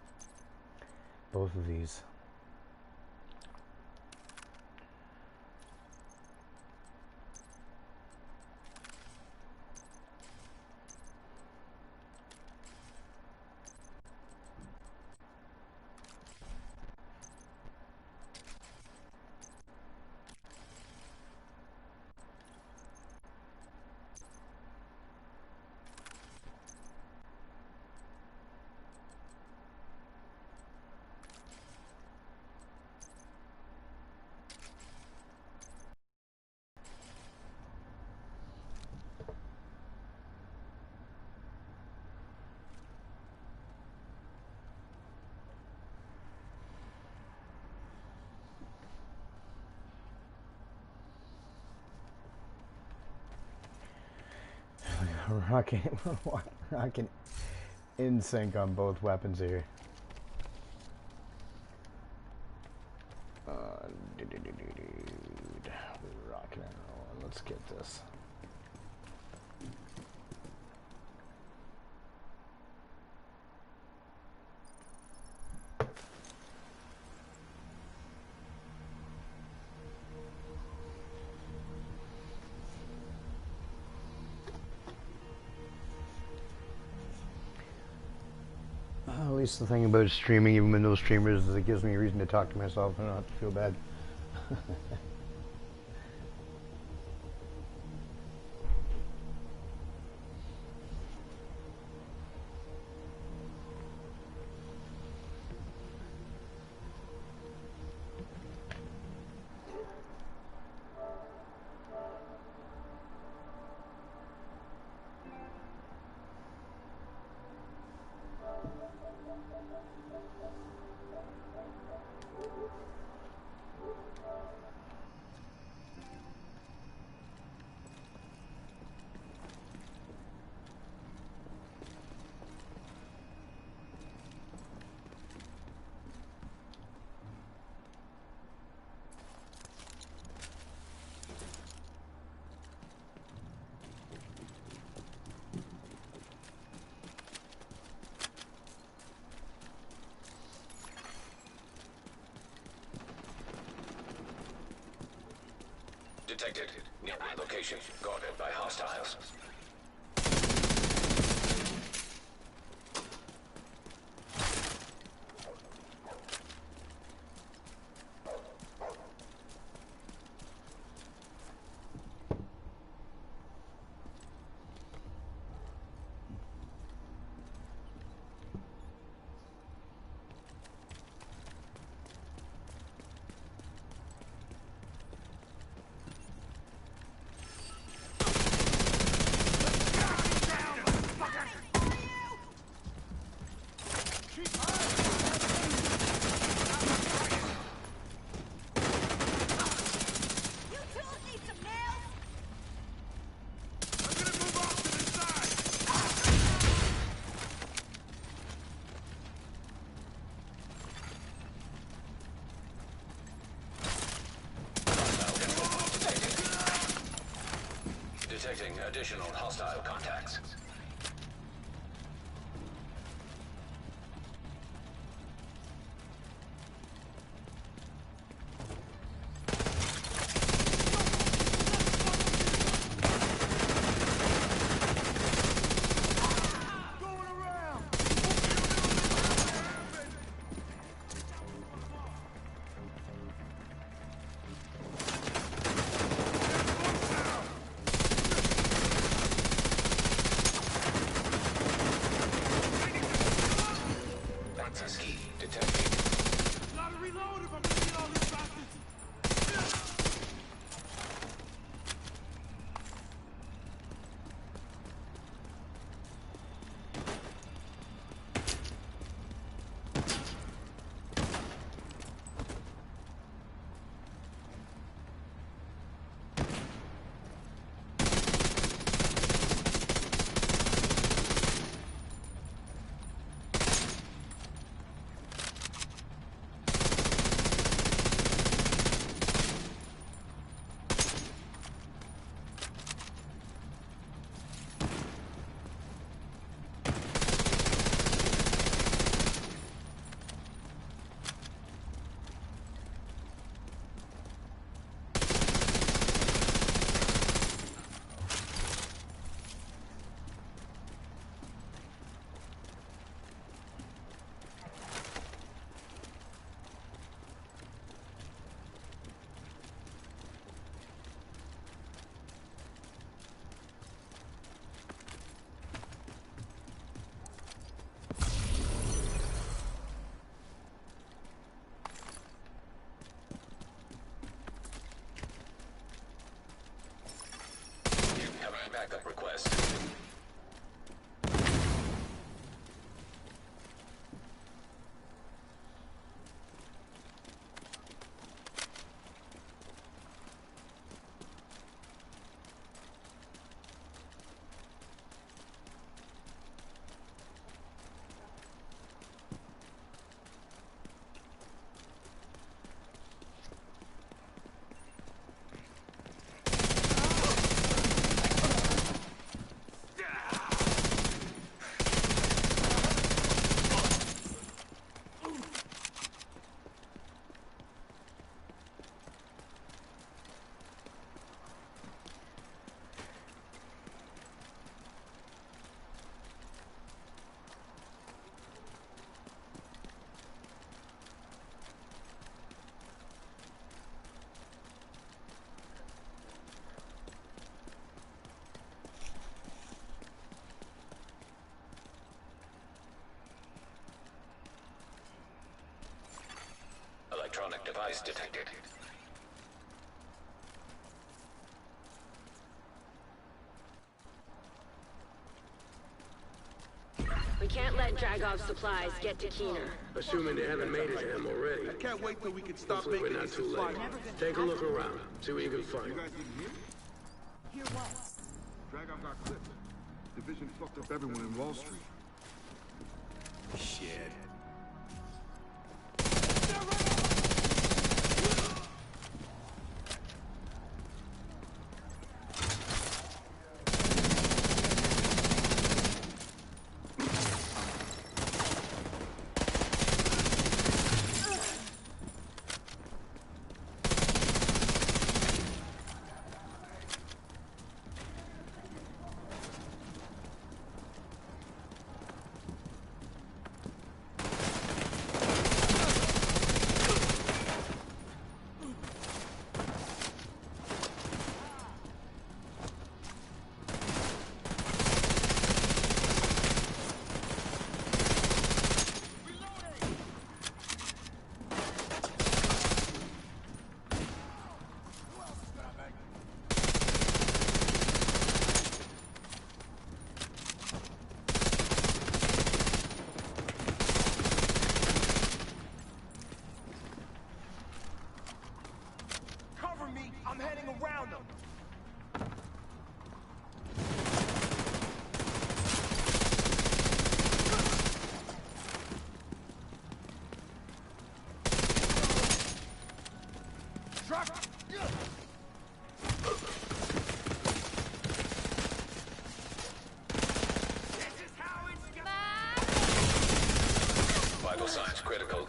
both of these. Rocking in sync on both weapons here. Dude, we're rocking and rolling. Let's get this. At least the thing about streaming, even with no streamers, is it gives me a reason to talk to myself and I don't have to feel bad. Detected. Nearby location. Guarded by hostiles. Detecting additional hostile contacts. Backup request. Electronic device detected. We can't let Dragov's supplies get to Keener. Assuming they haven't made it to him already. I can't wait till we can stop Hopefully making we're not these too late. supplies. Take a look around. See what you can find. You guys didn't hear? Hear what? Dragov got clipped. Division fucked up everyone in Wall Street. Shit. Vital signs critical.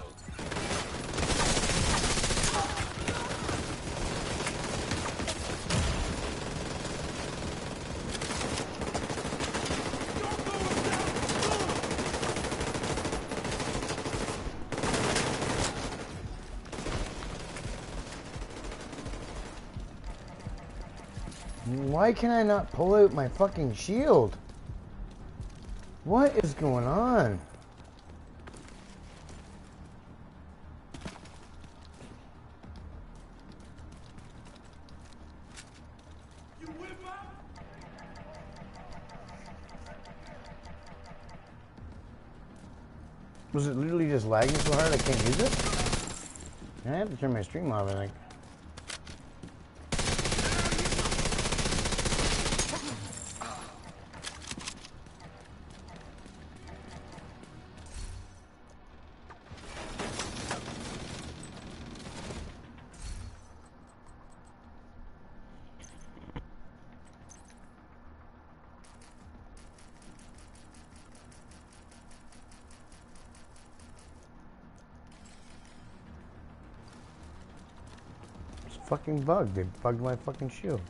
Why can I not pull out my fucking shield? What is going on? Was it literally just lagging so hard I can't use it? I have to turn my stream off, I think. Fucking bug. They bugged my fucking shield.